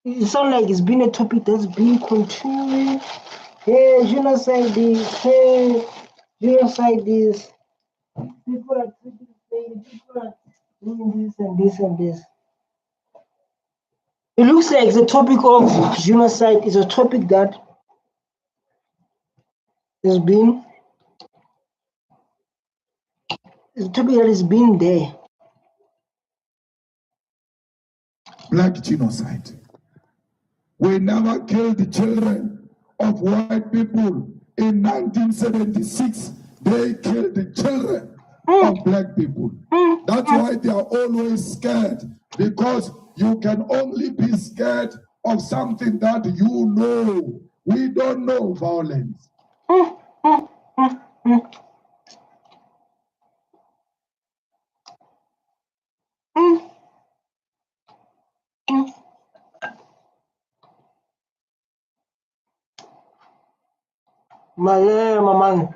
It sounds like it's been a topic that's been continuing. Hey, genocide this. Hey, genocide this. People are treating people are doing this and this and this. It looks like the topic of genocide is a topic that has been there. Black genocide. We never killed the children of white people. In 1976, they killed the children of black people. That's why they are always scared, because you can only be scared of something that you know. We don't know violence. Malema, man.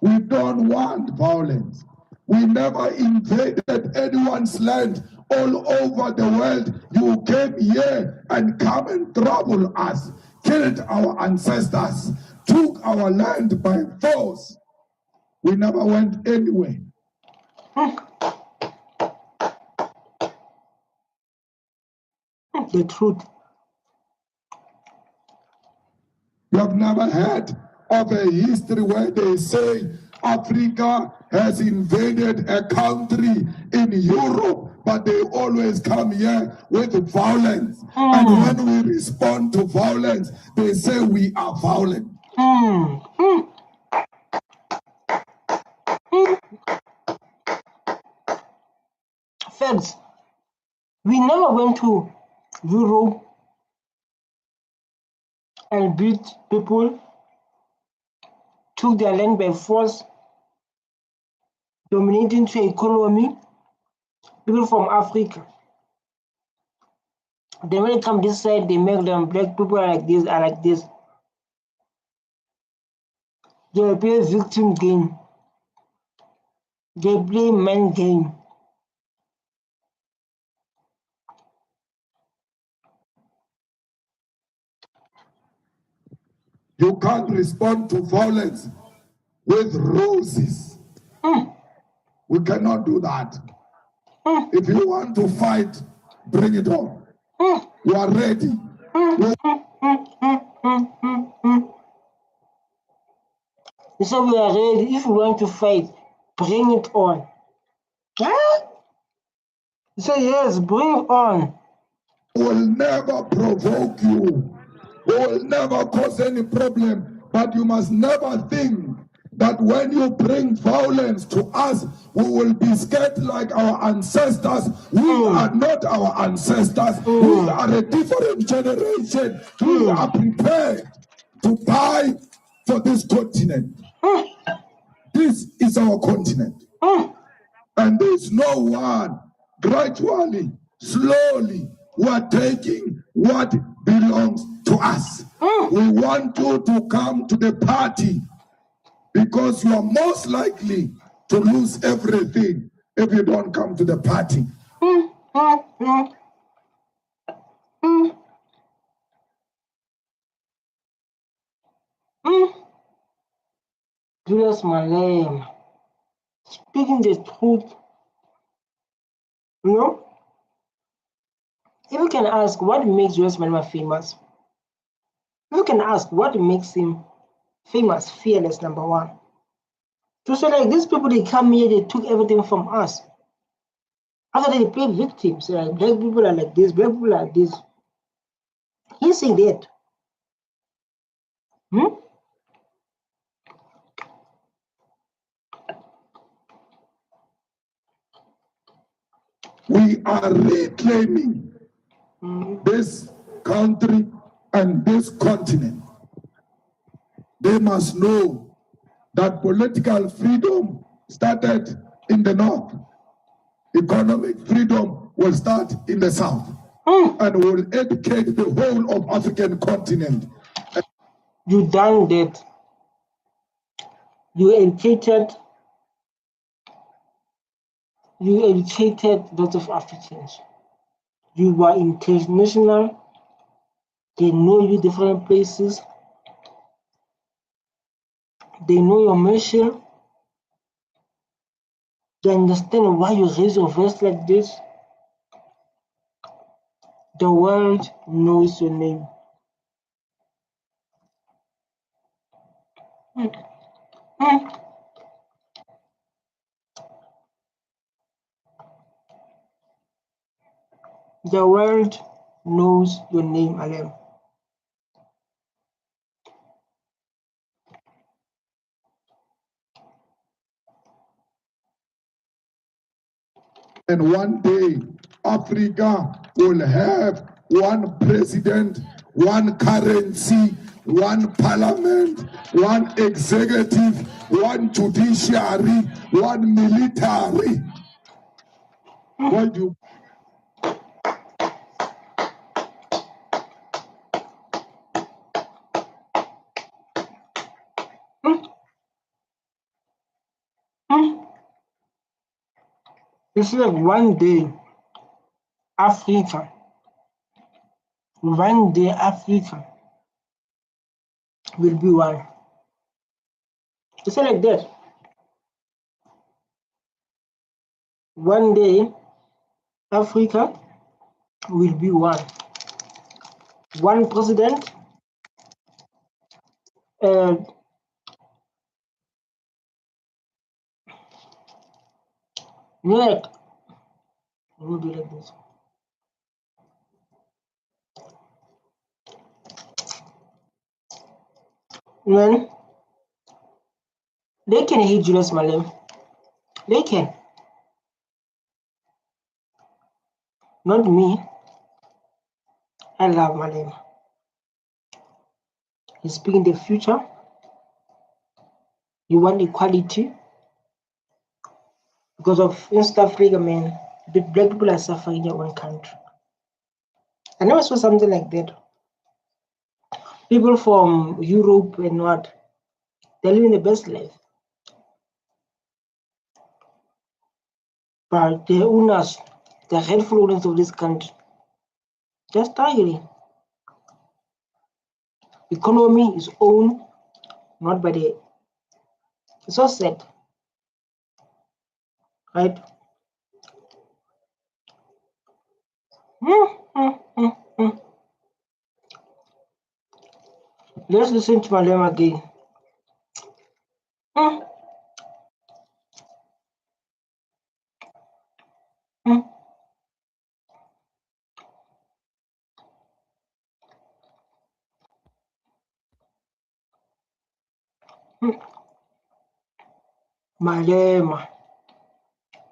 We don't want violence. We never invaded anyone's land all over the world. You came here and come and trouble us, killed our ancestors, took our land by force. We never went anywhere. The truth. You have never heard of a history where they say Africa has invaded a country in Europe, but they always come here with violence. And when we respond to violence, they say we are violent. Facts. We never went to Europe and beat people, took their land by force, dominating to economy, people from Africa. Then when it comes this side, they make them black people are like this, are like this. They play victim game. They play man game. You can't respond to violence with roses. We cannot do that. If you want to fight, bring it on. You are ready. They say we are ready. If you want to fight, bring it on. Huh? They say yes, bring it on. Will never provoke you. Will never cause any problem. But you must never think that when you bring violence to us, we will be scared like our ancestors. We are not our ancestors. We are a different generation. We are prepared to die for this continent. This is our continent. And there is no one. Gradually, slowly, we are taking what belongs to us. We want you to come to the party because you are most likely to lose everything if you don't come to the party. Julius Malema, speaking the truth, you know? If you can ask what makes Julius Malema famous, if you can ask what makes him famous, fearless, number one. To say like these people, they come here, they took everything from us. After they play victims, like black people are like this, black people are like this. He's saying that. We are reclaiming this country and this continent. They must know that political freedom started in the north. Economic freedom will start in the south and will educate the whole of African continent. You done that. You educated lots of Africans. You were international. They know you different places. They know your mission. They understand why you raise your voice like this. The world knows your name. The world knows your name, Alem. And one day, Africa will have one president, one currency, one parliament, one executive, one judiciary, one military. Why do you? It's like one day Africa will be one. It's like that. One day Africa will be one. One president and like we'll do like this. Man, they can hate Julius Malema. They can. Not me. I love Malema. He's speaking the future. You want equality. Because of East Africa, man, the black people are suffering in their own country. I never saw something like that. People from Europe and what, they're living the best life. But the owners, the rightful owners of this country, they're struggling. Economy is owned not by the. It's so sad, right? Let's listen to Malema again.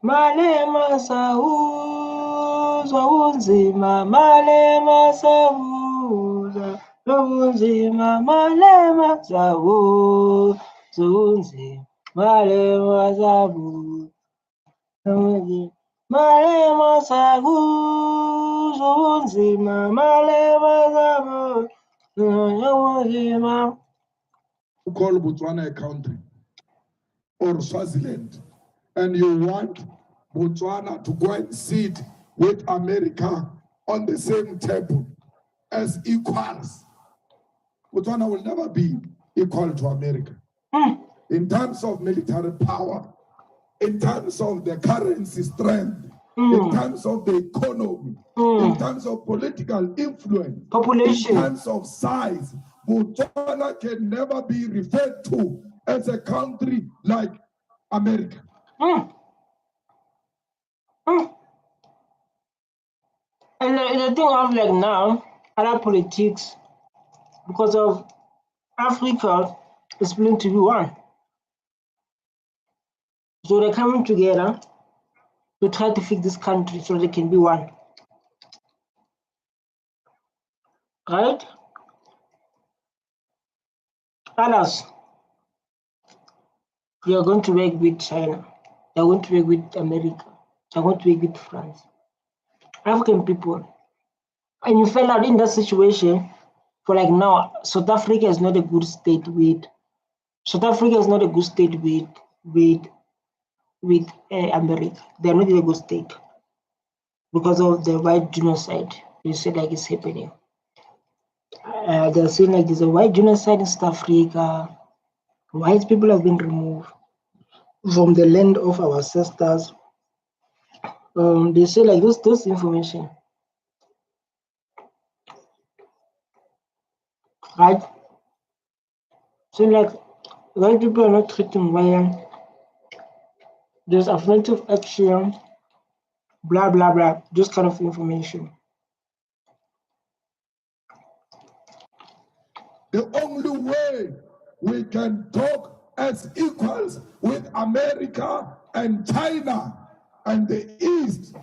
Malema sawuzwa unzima, Malema sawuzwa unzima, Malema sawuzwa unzima, Malema sawuzwa unzima, Malema sawuzwa unzima, Malema sawuzwa unzima. Call Botswana a country or Swaziland, and you want Botswana to go and sit with America on the same table as equals, Botswana will never be equal to America. In terms of military power, in terms of the currency strength, in terms of the economy, in terms of political influence, population, in terms of size, Botswana can never be referred to as a country like America. And the thing of like now, other politics, because of Africa is willing to be one. So they're coming together to try to fix this country so they can be one. Right? Others, they are going to work with China. They're going to work with America. They're going to work with France. African people. And you fell out in that situation for like now, South Africa is not a good state with America. They're not in a good state because of the white genocide. You said like it's happening. They're saying like there's a white genocide in South Africa. White people have been removed from the land of our ancestors. They say like this information, right? So like white people are not treating white. There's affirmative action, blah blah blah. This kind of information. The only way we can talk as equals with America and China and the East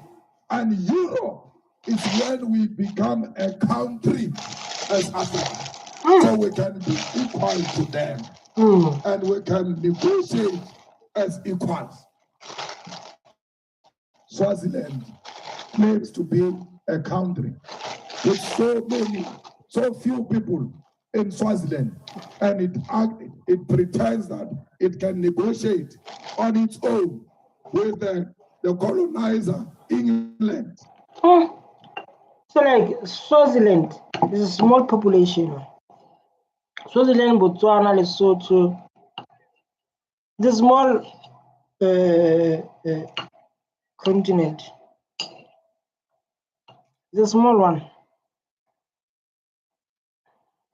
and Europe is when we become a country as Africa. So we can be equal to them and we can negotiate as equals. Swaziland claims to be a country with so few people in Swaziland, and it pretends that it can negotiate on its own with the the colonizer, England. So like Swaziland is a small population. Swaziland, Botswana, Lesotho, the small continent. The small one,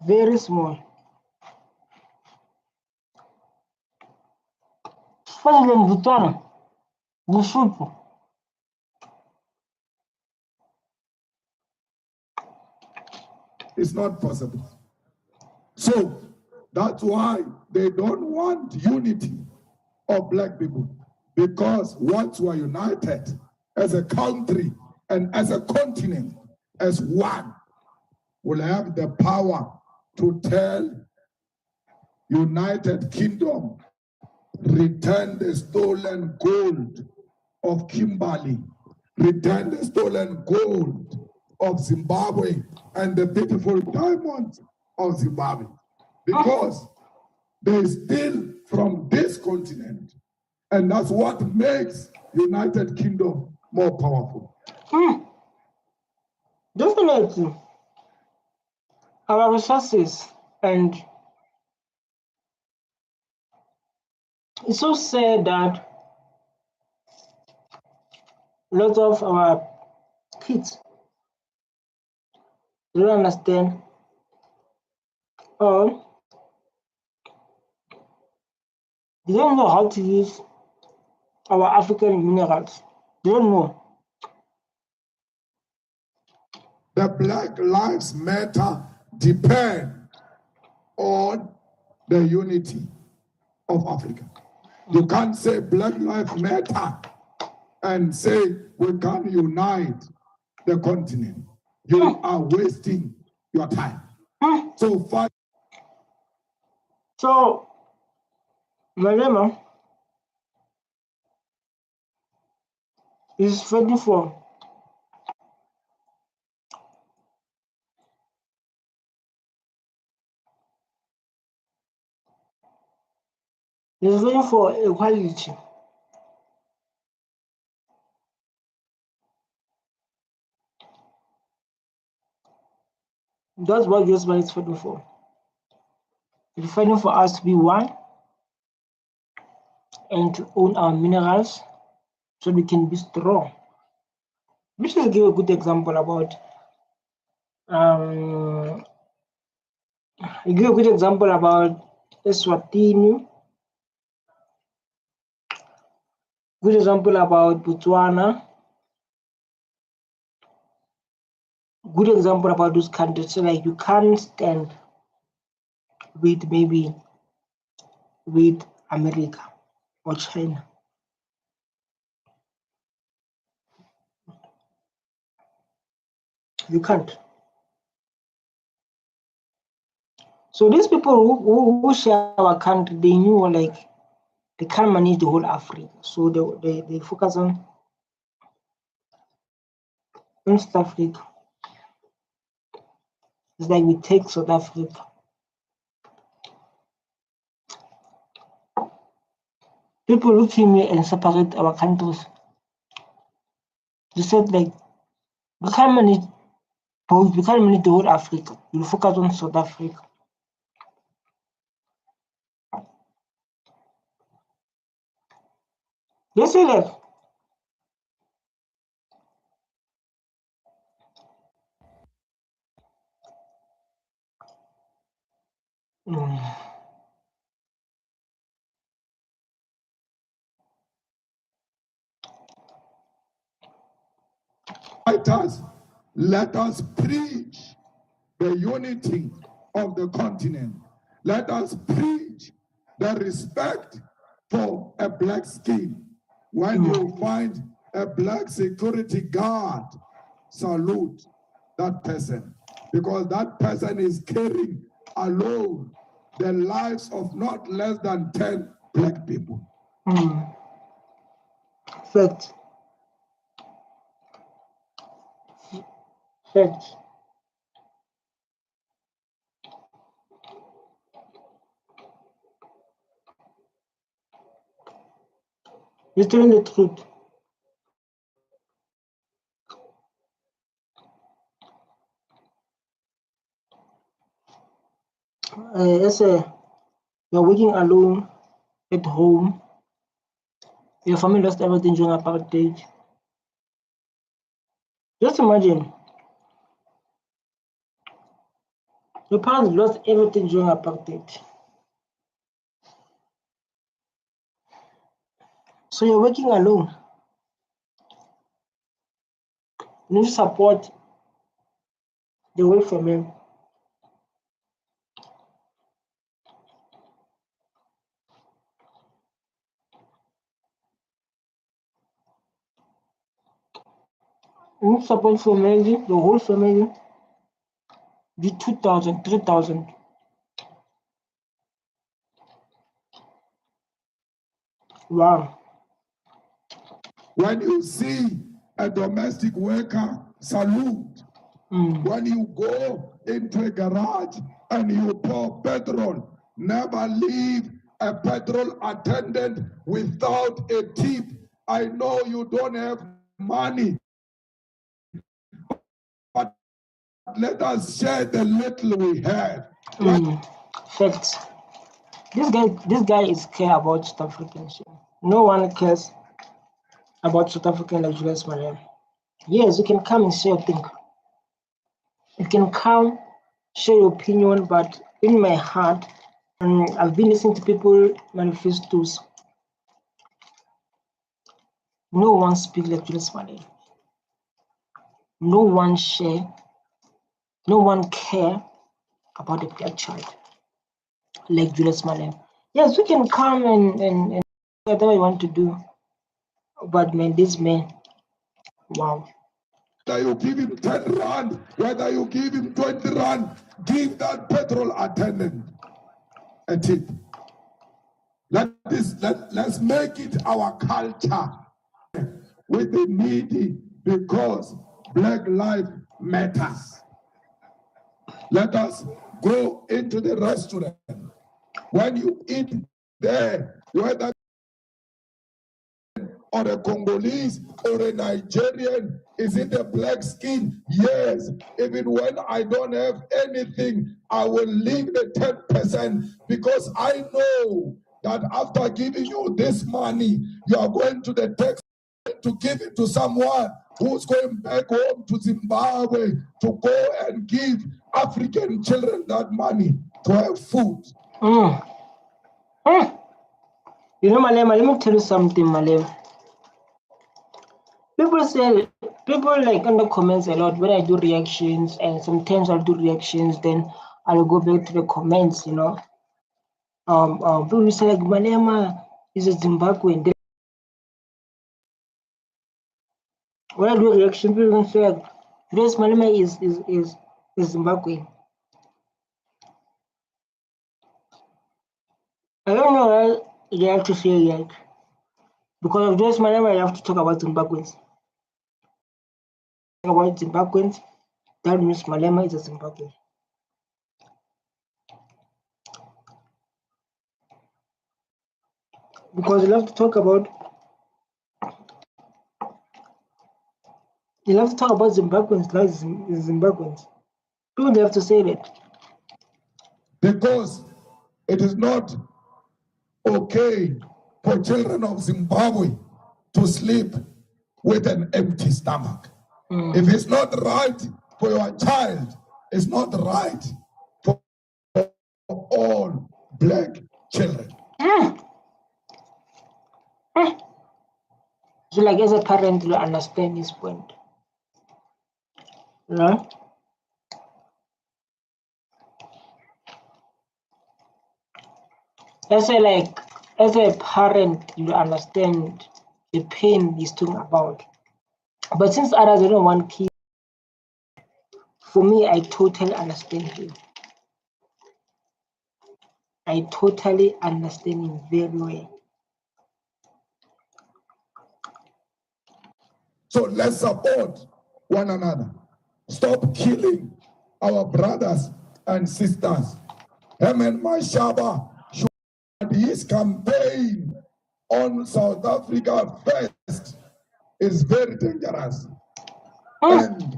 very small. Swaziland, Botswana, Lesotho. It's not possible. So that's why they don't want unity of black people, because once we are united as a country and as a continent, as one, we'll have the power to tell United Kingdom, return the stolen gold of Kimberley, return the stolen gold of Zimbabwe and the beautiful diamonds of Zimbabwe, because they steal from this continent, and that's what makes United Kingdom more powerful. Definitely, our resources, and it's so sad that lots of our kids don't understand or they don't know how to use our African minerals. They don't know. The Black Lives Matter depend on the unity of Africa. You can't say Black Lives Matter and say we can't unite the continent. You are wasting your time. So fight. So, Malema is fighting for equality. That's what Julius Malema is fighting for. He's fighting for us to be one and to own our minerals so we can be strong. We should give a good example about give a good example about Eswatini, good example about Botswana, good example about those countries. So like you can't stand with maybe with America or China. You can't. So these people who share our country, they knew like they can't manage the whole Africa. So they focus on South Africa. It's like we take South Africa. People look at me and separate our countries. They said like we can't manage both, we can't manage the whole Africa. We focus on South Africa. They say that. Fighters, let us preach the unity of the continent. Let us preach the respect for a black skin. When you find a black security guard, salute that person, because that person is carrying alone the lives of not less than 10 black people. Fact. Fact. You're telling the truth. you're working alone at home, your family lost everything during apartheid. Just imagine, your parents lost everything during apartheid. So you're working alone. You need to support the whole family. You need to support family, the whole family. The 2,000, 3,000. Wow. When you see a domestic worker, salute. When you go into a garage and you pour petrol, never leave a petrol attendant without a tip. I know you don't have money, but let us share the little we have. Facts. This guy is care about South Africans. No one cares about South African like Julius Malema. Yes, you can come and say your thing. You can come, share your opinion, but in my heart, I've been listening to people manifestos. No one speaks like Julius Malema. No one share. No one care about the black child like Julius Malema. Yes, we can come and whatever you want to do, but man, this man, wow. Whether you give him 10 rand, whether you give him 20 rand, give that petrol attendant a tip. Let's make it our culture with the needy, because Black life matters. Let us go into the restaurant. When you eat there, whether or a Congolese or a Nigerian, is it a black skin? Yes. Even when I don't have anything, I will leave the 10% because I know that after giving you this money, you are going to the tax to give it to someone who's going back home to Zimbabwe to go and give African children that money to have food. You know, Malema, let me tell you something, Malema. People like in the comments a lot when I do reactions, and sometimes I'll do reactions, then I'll go back to the comments, you know. People say like Malema is a Zimbabwean. When I do a reaction, people can say like Julius Malema is Zimbabwean. I don't know why they have to say like because of Julius Malema, I have to talk about Zimbabweans. About Zimbabweans, that means Malema is a Zimbabwean. Because you have to talk about Zimbabweans, like Zimbabweans. People have to say that. Because it is not okay for children of Zimbabwe to sleep with an empty stomach. If it's not right for your child, it's not right for all black children. So like as a parent, you understand this point. Yeah? As a parent, you understand the pain he's talking about. But since others don't want kids, for me, I totally understand him. I totally understand him very well. So let's support one another. Stop killing our brothers and sisters. Herman Mashaba should his campaign on South Africa first is very dangerous. And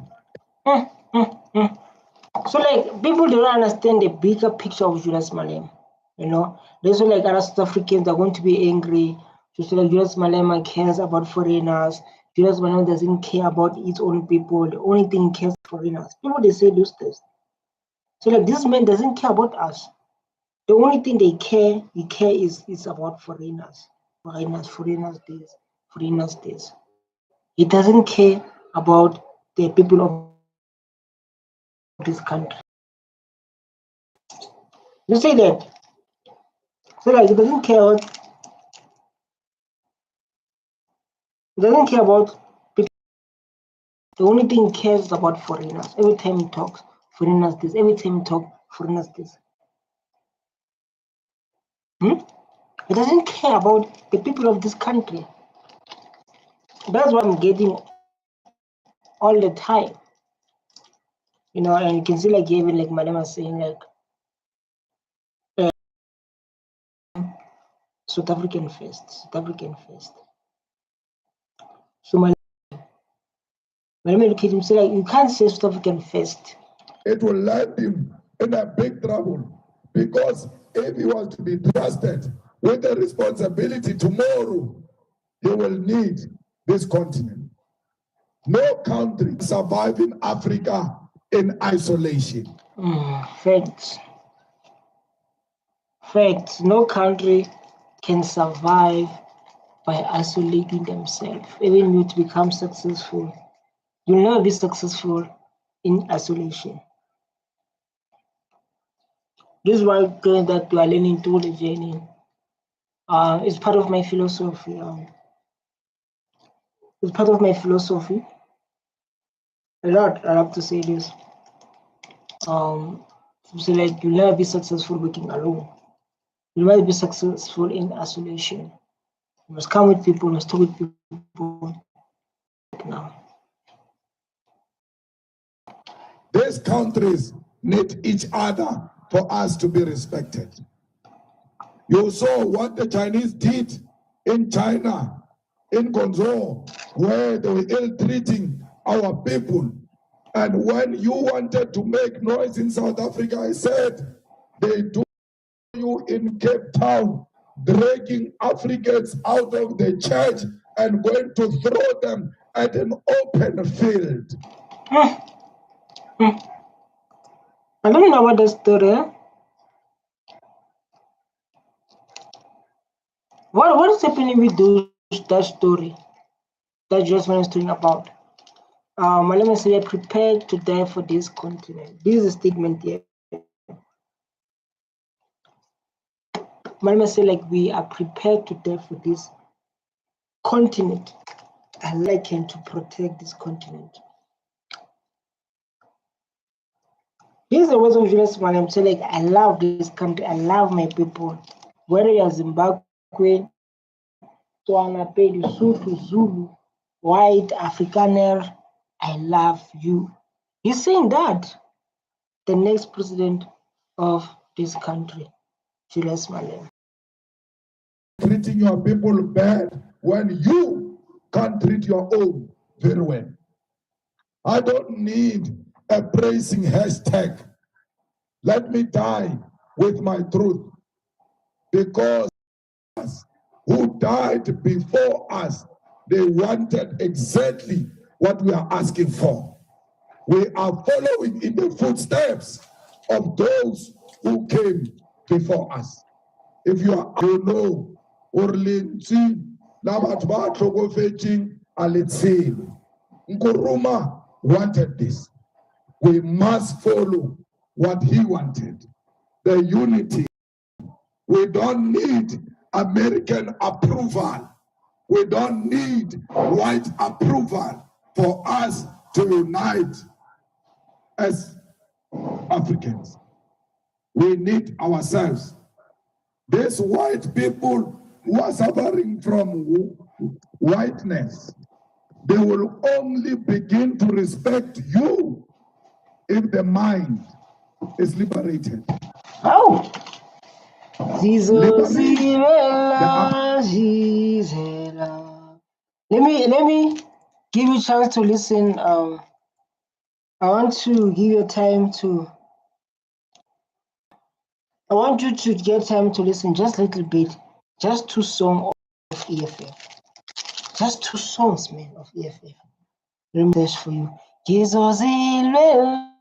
So like people don't understand the bigger picture of Julius Malema. You know, there's like other South Africans are going to be angry. Just like Julius Malema cares about foreigners. Julius Malema doesn't care about its own people. The only thing he cares for foreigners. People they say those things. So like this man doesn't care about us. The only thing he care is about foreigners. Foreigners this. He doesn't care about the people of this country. You say that. So like he doesn't care about people. The only thing he cares is about foreigners. Every time he talks, foreigners this. Every time he talks, foreigners this. Hmm? He doesn't care about the people of this country. That's what I'm getting all the time. You know, and you can see like even like Malema saying like South African first, South African first. So Malema look at him say like you can't say South African first. It will land him in a big trouble, because if he was to be trusted with the responsibility tomorrow, he will need this continent. No country survive in Africa in isolation. Facts. Facts. No country can survive by isolating themselves. Even you to become successful, you'll never be successful in isolation. This is why that we are learning through the journey. It's part of my philosophy. It's part of my philosophy. A lot. I have to say this. So like you'll never be successful working alone. You'll never be successful in isolation. You must come with people, you must talk with people now. These countries need each other for us to be respected. You saw what the Chinese did in China, in Guangzhou, where they were ill-treating our people. And when you wanted to make noise in South Africa, I said, they do you in Cape Town, dragging Africans out of the church and going to throw them at an open field. I don't know about the story. What is happening with that story that Julius Malema is talking about? Malema said, "We are prepared to die for this continent." This is a statement here. Malema said, like, we are prepared to die for this continent. I like him to protect this continent. These are the words of Julius Malema. Say, like, I love this country. I love my people. Whether you're Zimbabwe, Tswana, Pedi, Sotho, Zulu, white, Afrikaner, I love you. He's saying that the next president of this country, Julius Malema. Treating your people bad when you can't treat your own very well. I don't need a praising hashtag. Let me die with my truth, because who died before us, they wanted exactly what we are asking for. We are following in the footsteps of those who came before us. If you know, Orlinti, Nabatba, Trogofeting, Alitsin, Nkuruma wanted this. We must follow what he wanted, the unity. We don't need American approval. We don't need white approval for us to unite as Africans. We need ourselves. These white people who are suffering from whiteness, they will only begin to respect you if the mind is liberated. Oh! Let me give you a chance to listen. I want to give you time to I want you to get time to listen just a little bit, just 2 songs of EFF. Just 2 songs, man, of EFF. Remember this for you. Ngizozilwela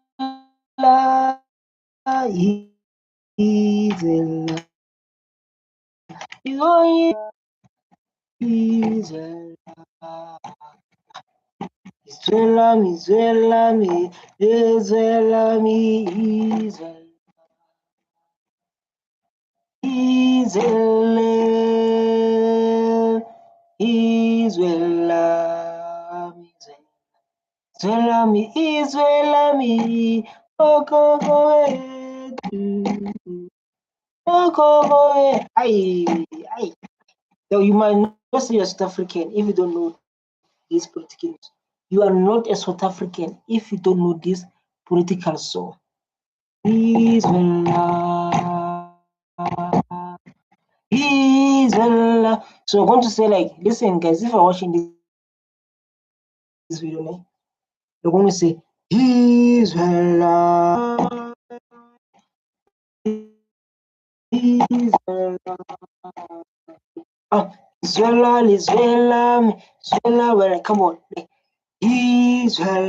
izela. Izela. Izwelami, izwelami, izwelami, izwelami. Izele, izwelami, izwelami, izwelami, okhokho wethu, okhokho wethu. Aye. Now you might not say you're South African if you don't know this political news. You are not a South African if you don't know this political song. Israel. So I'm going to say, like, listen, guys, if you're watching this video, you're going to say, Israel. Israel. Israel, Israel, Israel. Well, come on. Israel.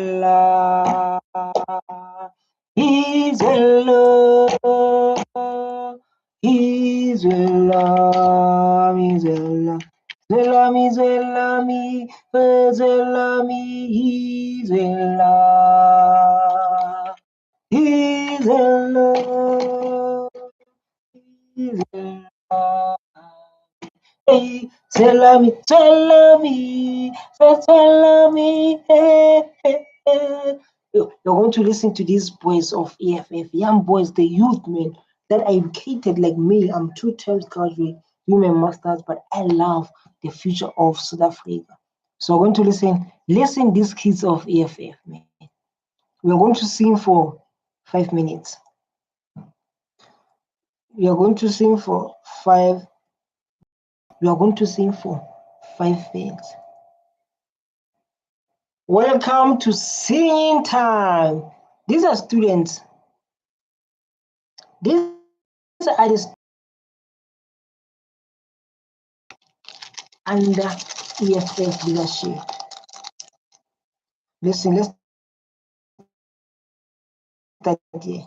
Israel. Zelami, zelami, zelami, zelami, zela, zela, zelami, zelami, zelami, You're going to listen to these boys of EFF, young boys, the youth, man, that I educated like me. I'm 2 times graduate, human masters, but I love the future of South Africa. So I'm going to listen these kids of EFF, man. We're going to sing for 5 minutes. We are going to sing for 5. We are going to sing for 5 minutes. Welcome to singing time. These are students. These are the under EFF leadership. Listen, let's start here.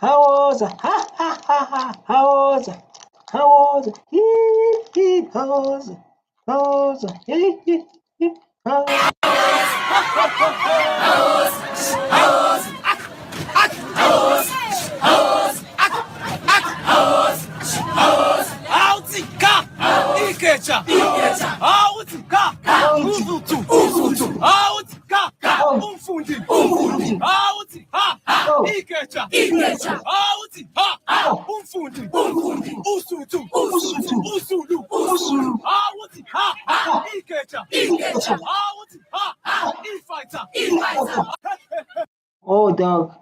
How was it? Ha ha ha ha. How was it? How was it? Hee. How was it? How was it? Hee. How was it? Oh, dog.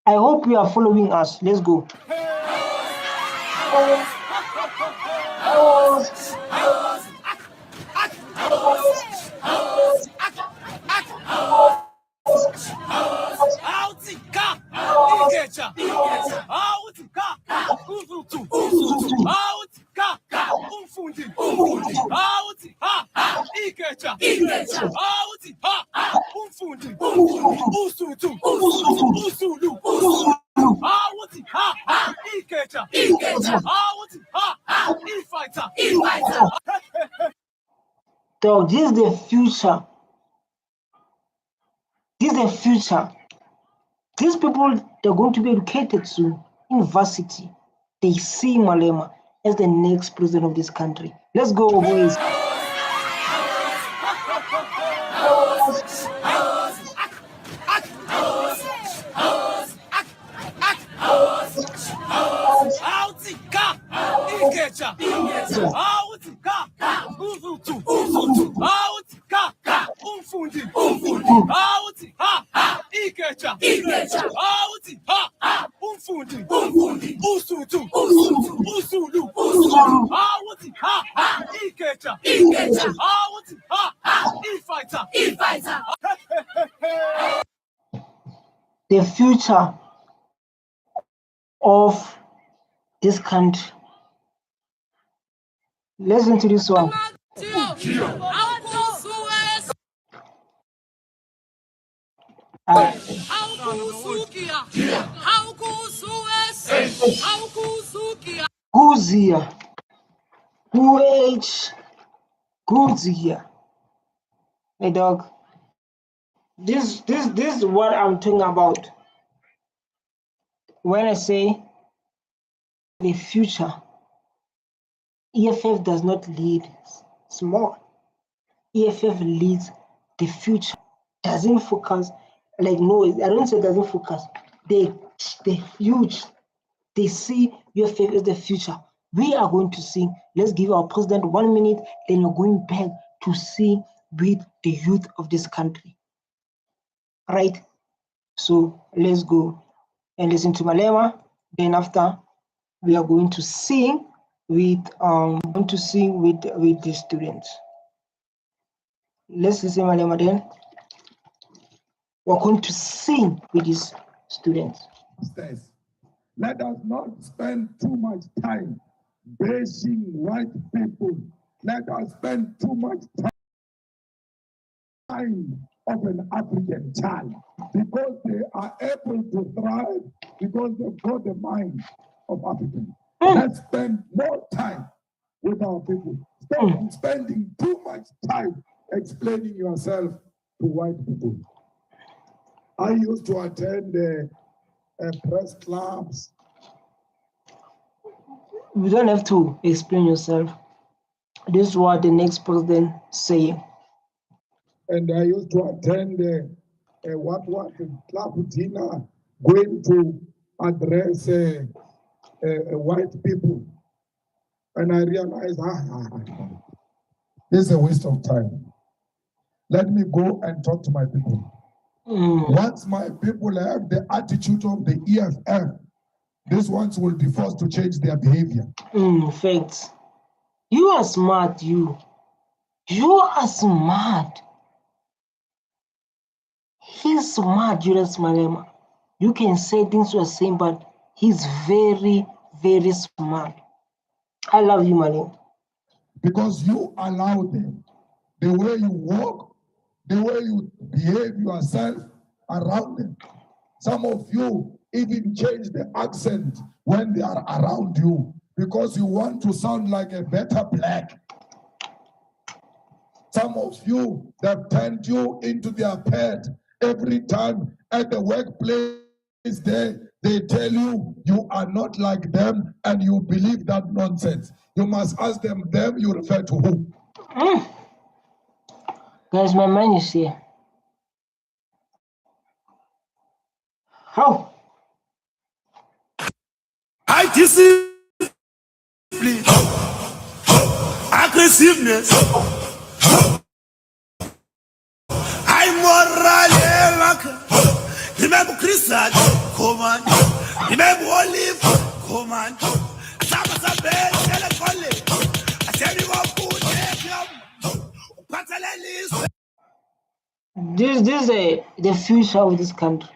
I hope you are following us. Let's go. Dog, this is the future. This is the future. These people, they're going to be educated soon. University. They see Malema as the next president of this country. Let's go, boys. the future of this country. Listen to this one. Who's here? Who's here? Hey dog. This is what I'm talking about when I say the future. EFF does not lead small. EFF leads the future. Doesn't focus like no. I don't say doesn't focus. They huge. They see EFF as the future. We are going to sing. Let's give our president 1 minute. Then we're going back to sing with the youth of this country. Right? So let's go and listen to Malema. Then after we are going to sing with the students. Let's listen Malema then. We're going to sing with these students. Let us not spend too much time bashing white people. Let us spend too much time of an African child because they are able to thrive because they've got the mind of Africans. Let's spend more time with our people. Stop spending too much time explaining yourself to white people. I used to attend press clubs. You don't have to explain yourself. This is what the next president saying. And I used to attend what club dinner, going to address white people. And I realized, this is a waste of time. Let me go and talk to my people. Once my people have the attitude of the EFF, these ones will be forced to change their behavior. Facts. You are smart, you. You are smart. He's smart, Julius Malema. You can say things you are saying, but he's very, very smart. I love you, Malema. Because you allow them, the way you walk, the way you behave yourself around them. Some of you even change the accent when they are around you because you want to sound like a better black. Some of you, they've turned you into their pet. Every time at the workplace, they tell you you are not like them and you believe that nonsense. You must ask them you refer to who? Guys, my mind is here. How? I discipline, aggressiveness, I moral, remember Christian, come on, remember Olive, come on, This is the future of this country.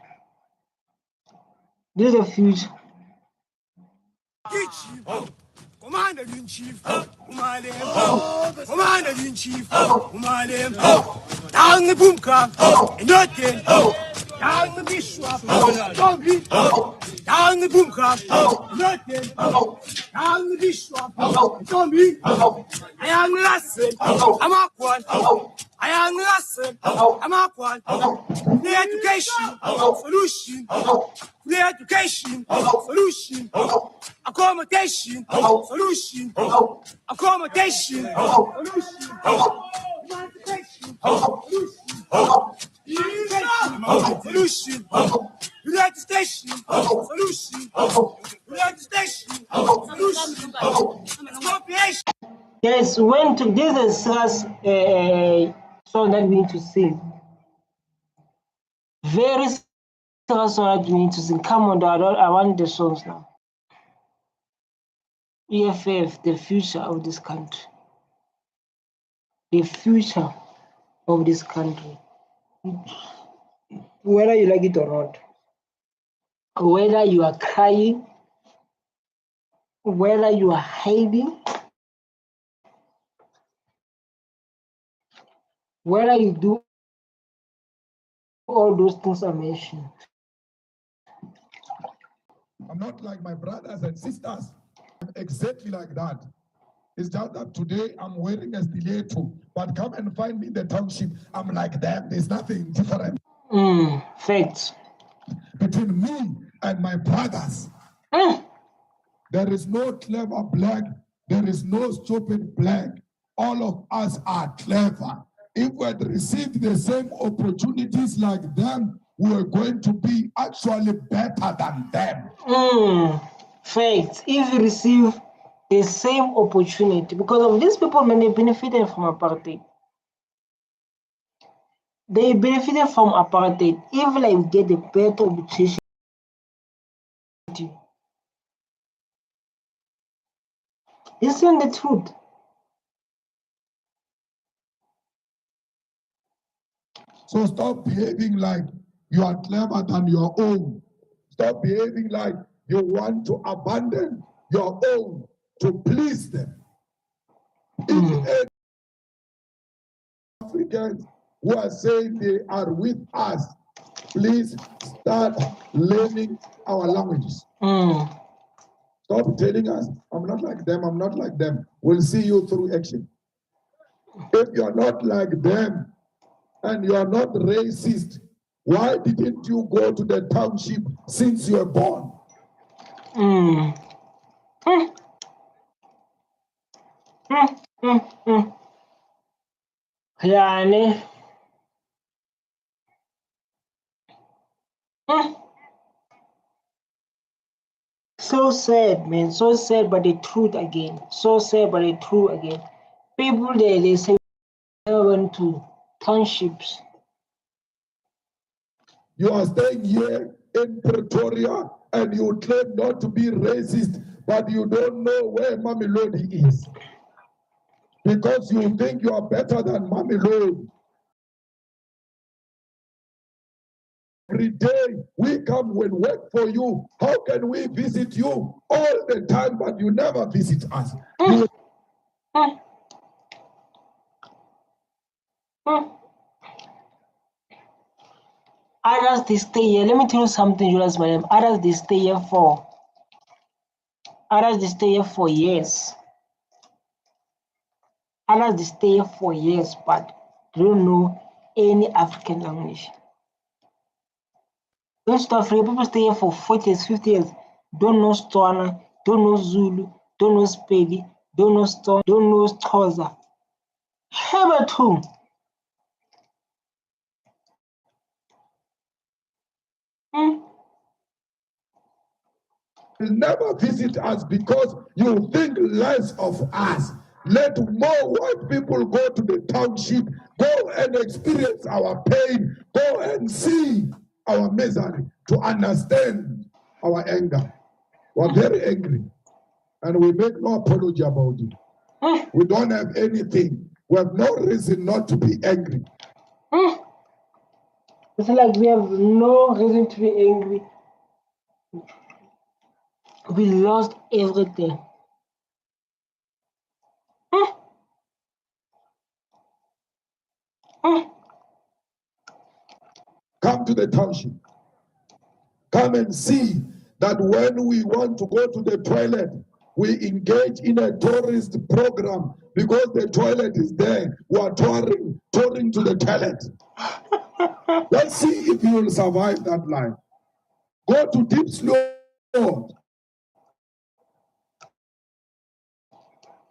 This is the future. Commander-in-Chief, Commander-in-Chief, down the bunker, nothing, down the bishop, down the bunker, nothing, down the bishop, zombie, I am Lassen, I'm up one, I am Lassen, I'm up one, the education, solution, the education, solution, accommodation, solution, accommodation, solution, solution, United States, solution, United States, solution, expropriation. Yes, this is song that we need to sing. Very serious song that we need to sing. Come on, I want the songs now. EFF, the future of this country. The future of this country. Whether you like it or not. whether you are crying, whether you are hiding, whether you do all those things I mentioned. I'm not like my brothers and sisters. I'm exactly like that. It's just that today I'm wearing a stiletto, but come and find me in the township. I'm like them. There's nothing different Facts. between me and my brothers. There is no clever black. There is no stupid black. All of us are clever. If we had received the same opportunities like them, we are going to be actually better than them. Facts. If you receive the same opportunity, because of these people, when they benefited from apartheid. They benefited from apartheid. If like get a better opportunity, this is the truth. So stop behaving like you are clever than your own. Stop behaving like you want to abandon your own to please them. If Africans who are saying they are with us, please start learning our languages. Stop telling us, I'm not like them, I'm not like them. We'll see you through action. If you're not like them and you're not racist, why didn't you go to the township since you were born? Yani. So sad, man. So sad, but the truth again. So sad, but the truth again. People there, they say they went to townships. You are staying here in Pretoria and you claim not to be racist, but you don't know where Mamelodi is. Because you think you are better than Mamelodi. Every day we come and work for you. How can we visit you all the time, but you never visit us? Others they stay here. Let me tell you something, Julius Malema. Others they stay here for. Others they stay here for years. Others they stay here for years, but they don't know any African language. Most African people stay here for 40 years, 50 years. Don't know Tswana, don't know Zulu, don't know Spedi, don't know Stone, don't know Xhosa. Hitherto. Will never visit us because you think less of us. Let more white people go to the township, go and experience our pain, go and see our misery, to understand our anger. We're very angry, and we make no apology about it. We don't have anything. We have no reason not to be angry. It's like we have no reason to be angry. We lost everything. Come to the township. Come and see that when we want to go to the toilet, we engage in a tourist program because the toilet is there. We are touring to the toilet. Let's see if you will survive that life. Go to Deep Slow.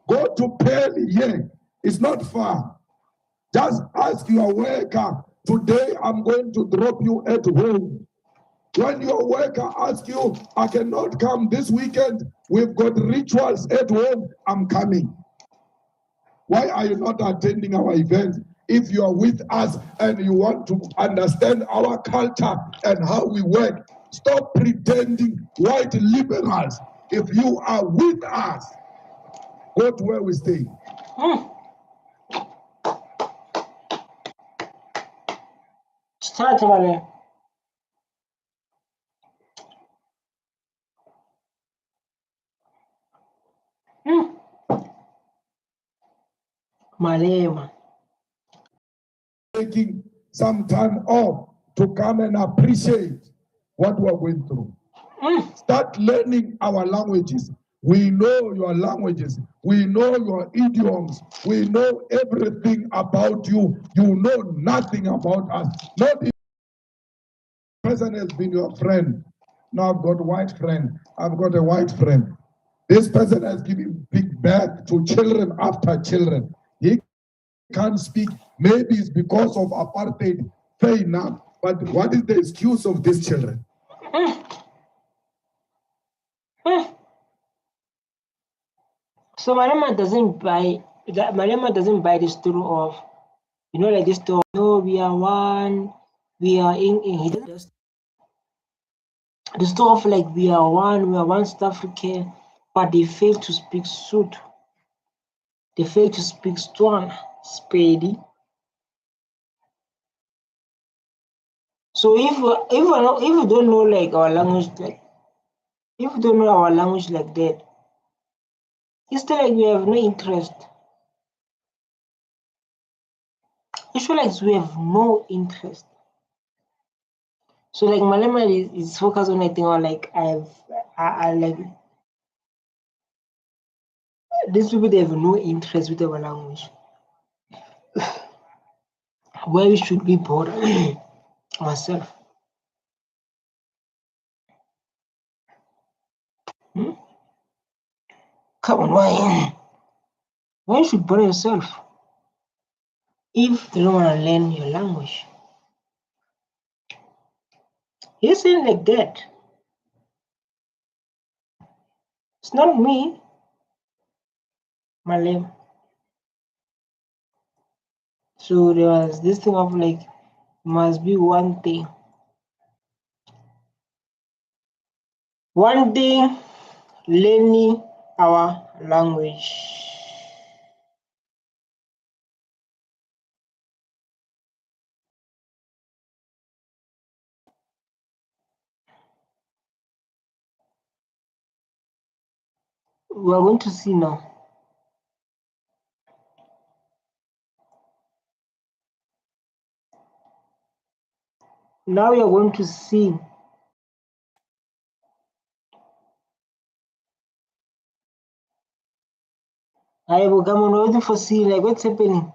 Go to Pearly here. It's not far. Just ask your worker, today I'm going to drop you at home. When your worker asks you, I cannot come this weekend, we've got rituals at home, I'm coming. Why are you not attending our event? If you are with us and you want to understand our culture and how we work, stop pretending white liberals. If you are with us, go to where we stay. Start, man. Malema. Taking some time off to come and appreciate what we're going through. Start learning our languages. We know your languages. We know your idioms. We know everything about you. You know nothing about us. Not the person has been your friend. Now I've got a white friend. I've got a white friend. This person has given big birth to children after children. He can't speak. Maybe it's because of apartheid. Fair enough. But what is the excuse of these children? So Malema doesn't buy the story of, like this story. No, we are one. We are in. He doesn't. The story of like we are one South African, but they fail to speak Sotho. They fail to speak Tswana, Spedi. So if you don't know like our language, like if you don't know our language like that, it's still like we have no interest. It's feel like we have no interest. So like Malema is focused on anything or like I like these people, they have no interest with our language. Where we should be bored ourselves. Come on, why you should bother yourself if you don't want to learn your language? He's saying like that. It's not me, Malem. So there was this thing of like must be one thing. One thing, learning our language. We are going to see now. Now we are going to see. I will come on waiting for seeing like what's happening.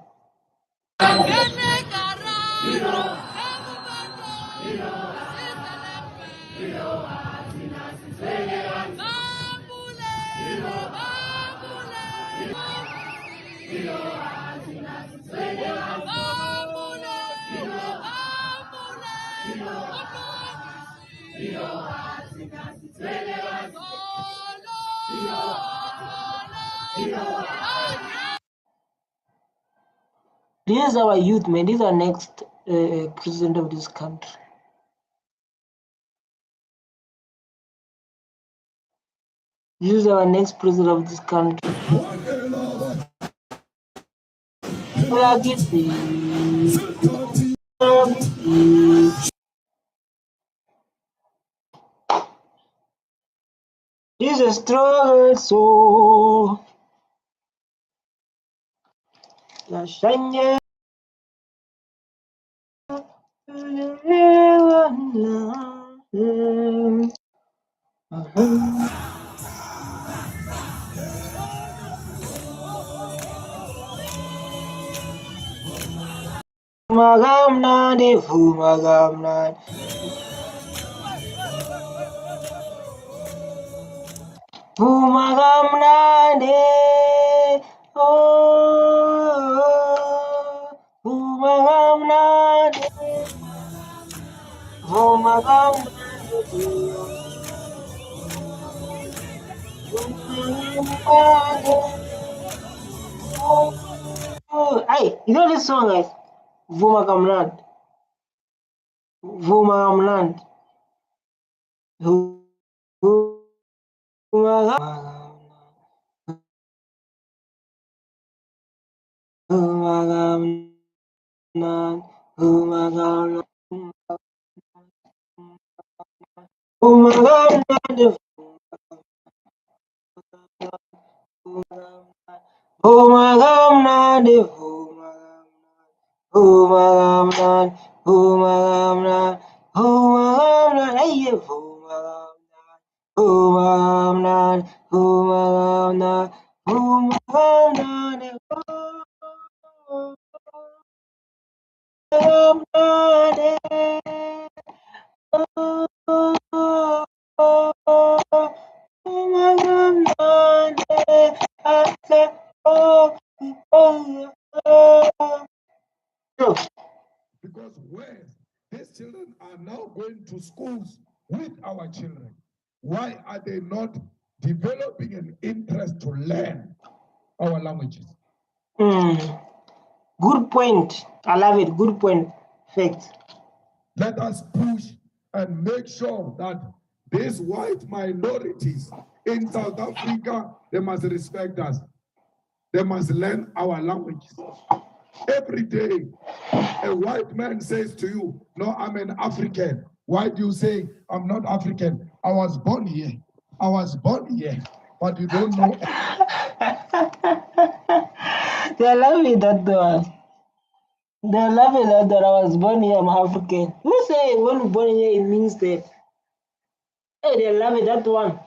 These are our youth, man. These are next president of this country. This is our next president of this country. This is a struggle, so Lasagna. Fumagamnade, fumagamnade. Fumagamnade, oh, fumagamnade, fumagamnade, oh, hey, you know this song, guys? Vumagamland. Vumagamland. Vumagamland. Vumagamland. Vumagamland. Humagamnande, Humagamnande, Humagamnande, Humagamnande, Aye, Humagamnande, Humagamnande, Humagamnande, Because where these children are now going to schools with our children, why are they not developing an interest to learn our languages? Good point. I love it. Good point. Fact. Let us push and make sure that these white minorities in South Africa, they must respect us. They must learn our languages. Every day, a white man says to you, no, I'm an African. Why do you say I'm not African? I was born here. I was born here. But you don't know. They love it that they love it that I was born here, I'm African. Who say when born here it means that? Hey, they love it that one.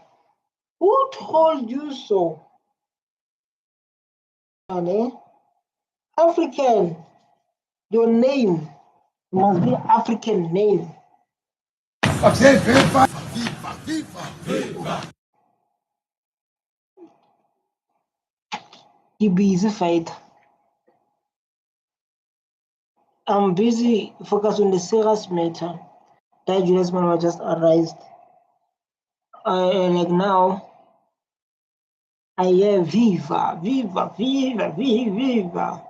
Who told you so? Honey? African. Your name must be African name. You busy fight. I'm busy focused on the serious matter that Julius Malema just arrested. Like now, I hear viva, viva, viva, viva, viva.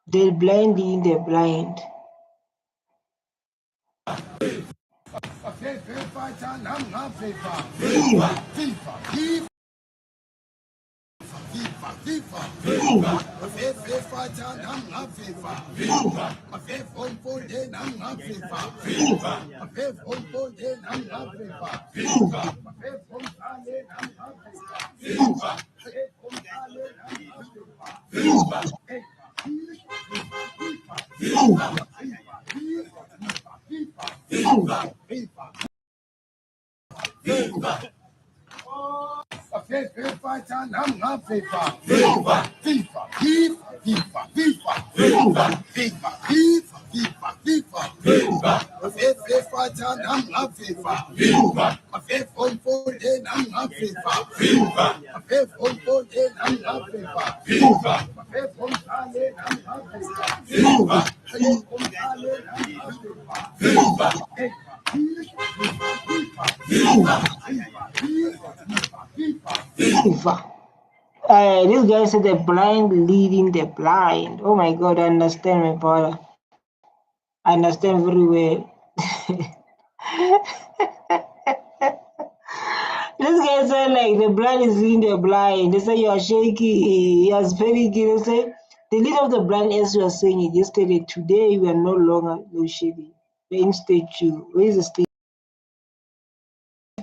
They're blind in the blind. Viva. This guy said the blind leading the blind. Oh my God, I understand, my brother. I understand very well. This guy said like the blind is leading the blind. They say you are shaky, you are panicking. They say the leader of the blind, as you are saying it yesterday, today we are no longer no shady. We're in stage 2. Where is the stage?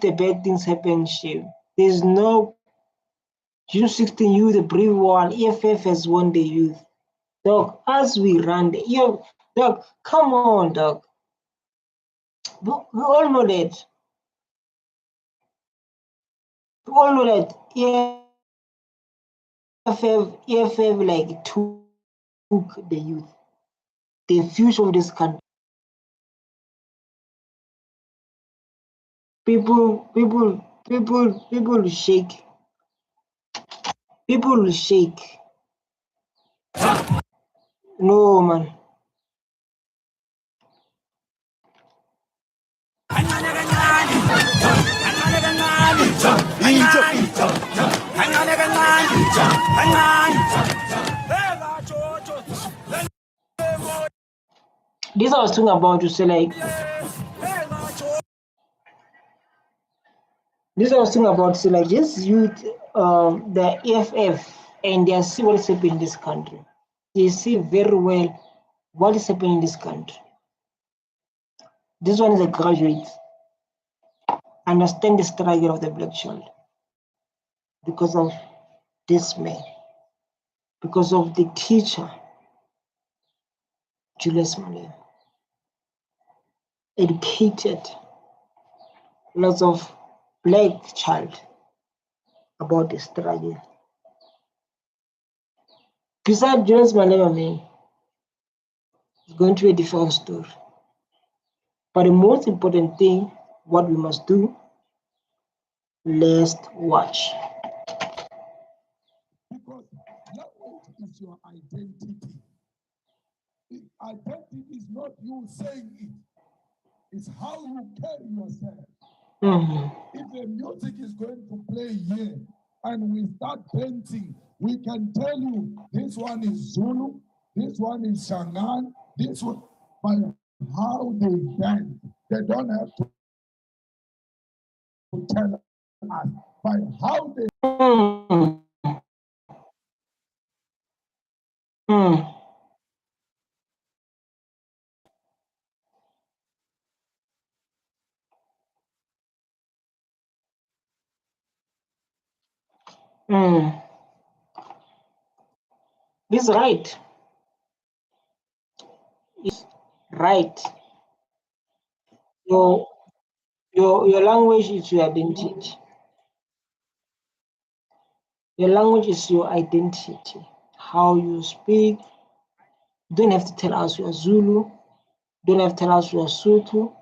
The bad things happen, shame. There's no June 16 youth, the brave one. EFF has won the youth. Dog, as we run the dog, come on, dog. We all know that. We all know that EFF like took the youth, the future of this country. People will shake. People will shake. No, man. This I was talking about to say like this youth, the EFF, and they see what is happening in this country. They see very well what is happening in this country. This one is a graduate. Understand the struggle of the black child because of this man. because of the teacher, Julius Malema, educated lots of black child about the struggle. Besides Julius Malema, it's going to be a different story. But the most important thing, what we must do, let's watch. Because language is your identity. Identity is not you saying it. It's how you carry yourself. If the music is going to play here and we start painting, we can tell you this one is Zulu, this one is Shangan, this one, by how they dance. They don't have to tell us by how they. This right. It's right. Your language is your identity. Your language is your identity. How you speak. You don't have to tell us you're Zulu. You don't have to tell us you're Sotho. You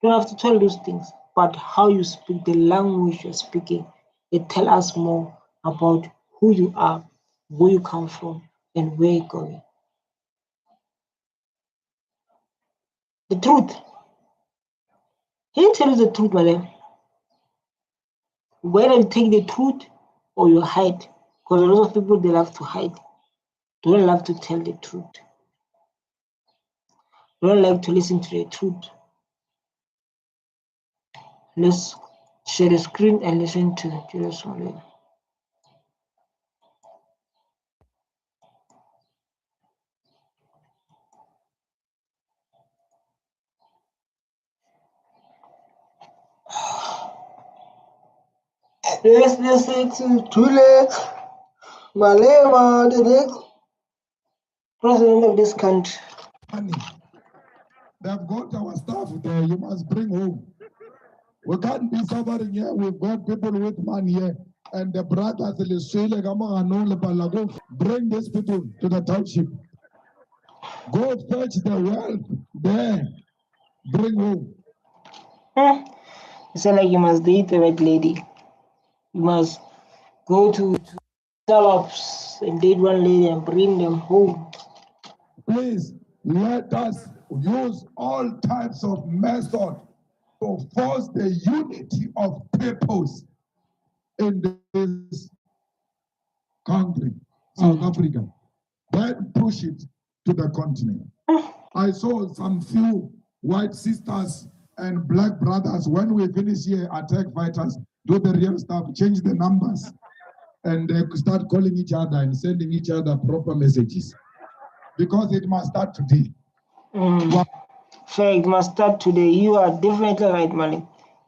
don't have to tell those things. But how you speak, the language you're speaking, it tells us more about who you are, where you come from, and where you're going. The truth. Can you tell us the truth, Malem? Whether you take the truth or you hide. Because a lot of people, they love to hide. They don't love to tell the truth. They don't like to listen to the truth. Let's share the screen and listen to Julius Malema. Let's listen to Julius Malema, the next president of this country. Money. They've got our stuff there. You must bring home. We can't be suffering here. We've got people with money here. And the brothers, bring these people to the township. Go fetch the wealth there. Bring home. It's like you must date the right lady. You must go to suburbs and date one lady and bring them home. Please let us use all types of methods to force the unity of purpose in this country, South Africa. Then push it to the continent. I saw some few white sisters and black brothers, when we finish here, attack fighters, do the real stuff, change the numbers, and start calling each other and sending each other proper messages. Because it must start today. So it must start today. You are definitely right, Malik.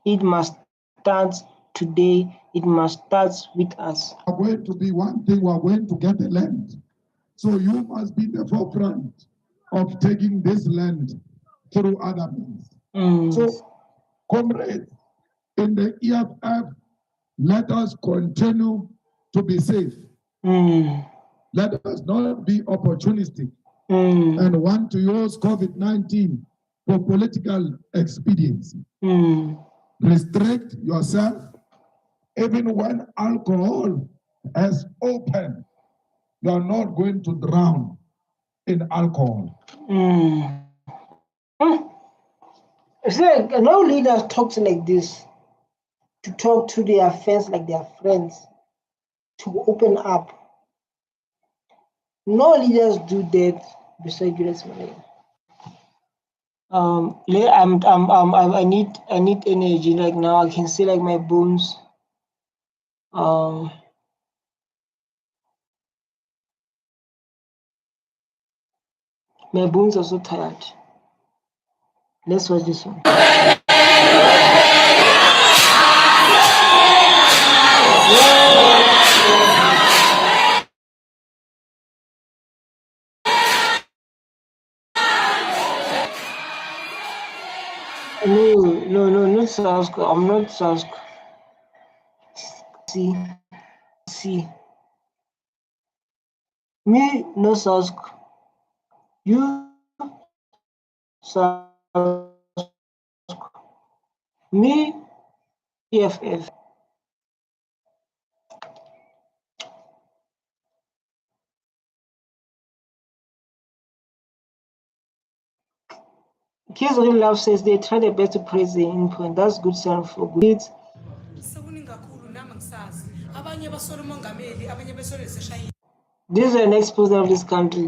It must start today. It must start with us. We are going to be one thing, we are going to get the land. So you must be the forefront of taking this land through other means. So, comrades, in the EFF, let us continue to be safe. Let us not be opportunistic and want to use COVID-19 for political expediency. Restrict yourself. Even when alcohol has opened, you are not going to drown in alcohol. It's like no leaders talks like this, to talk to their fans like their friends, to open up. No leaders do that besides Julius Malema. I need energy. Like now, I can see like my bones. My bones are so tired. Let's watch this one. No, not South Korea. I'm not South Korea. See. Me, no South Korea. You, South Korea. Me, EFF. Kids Real Love says they try their best to praise the input. That's good sign for good kids. This is the next president of this country.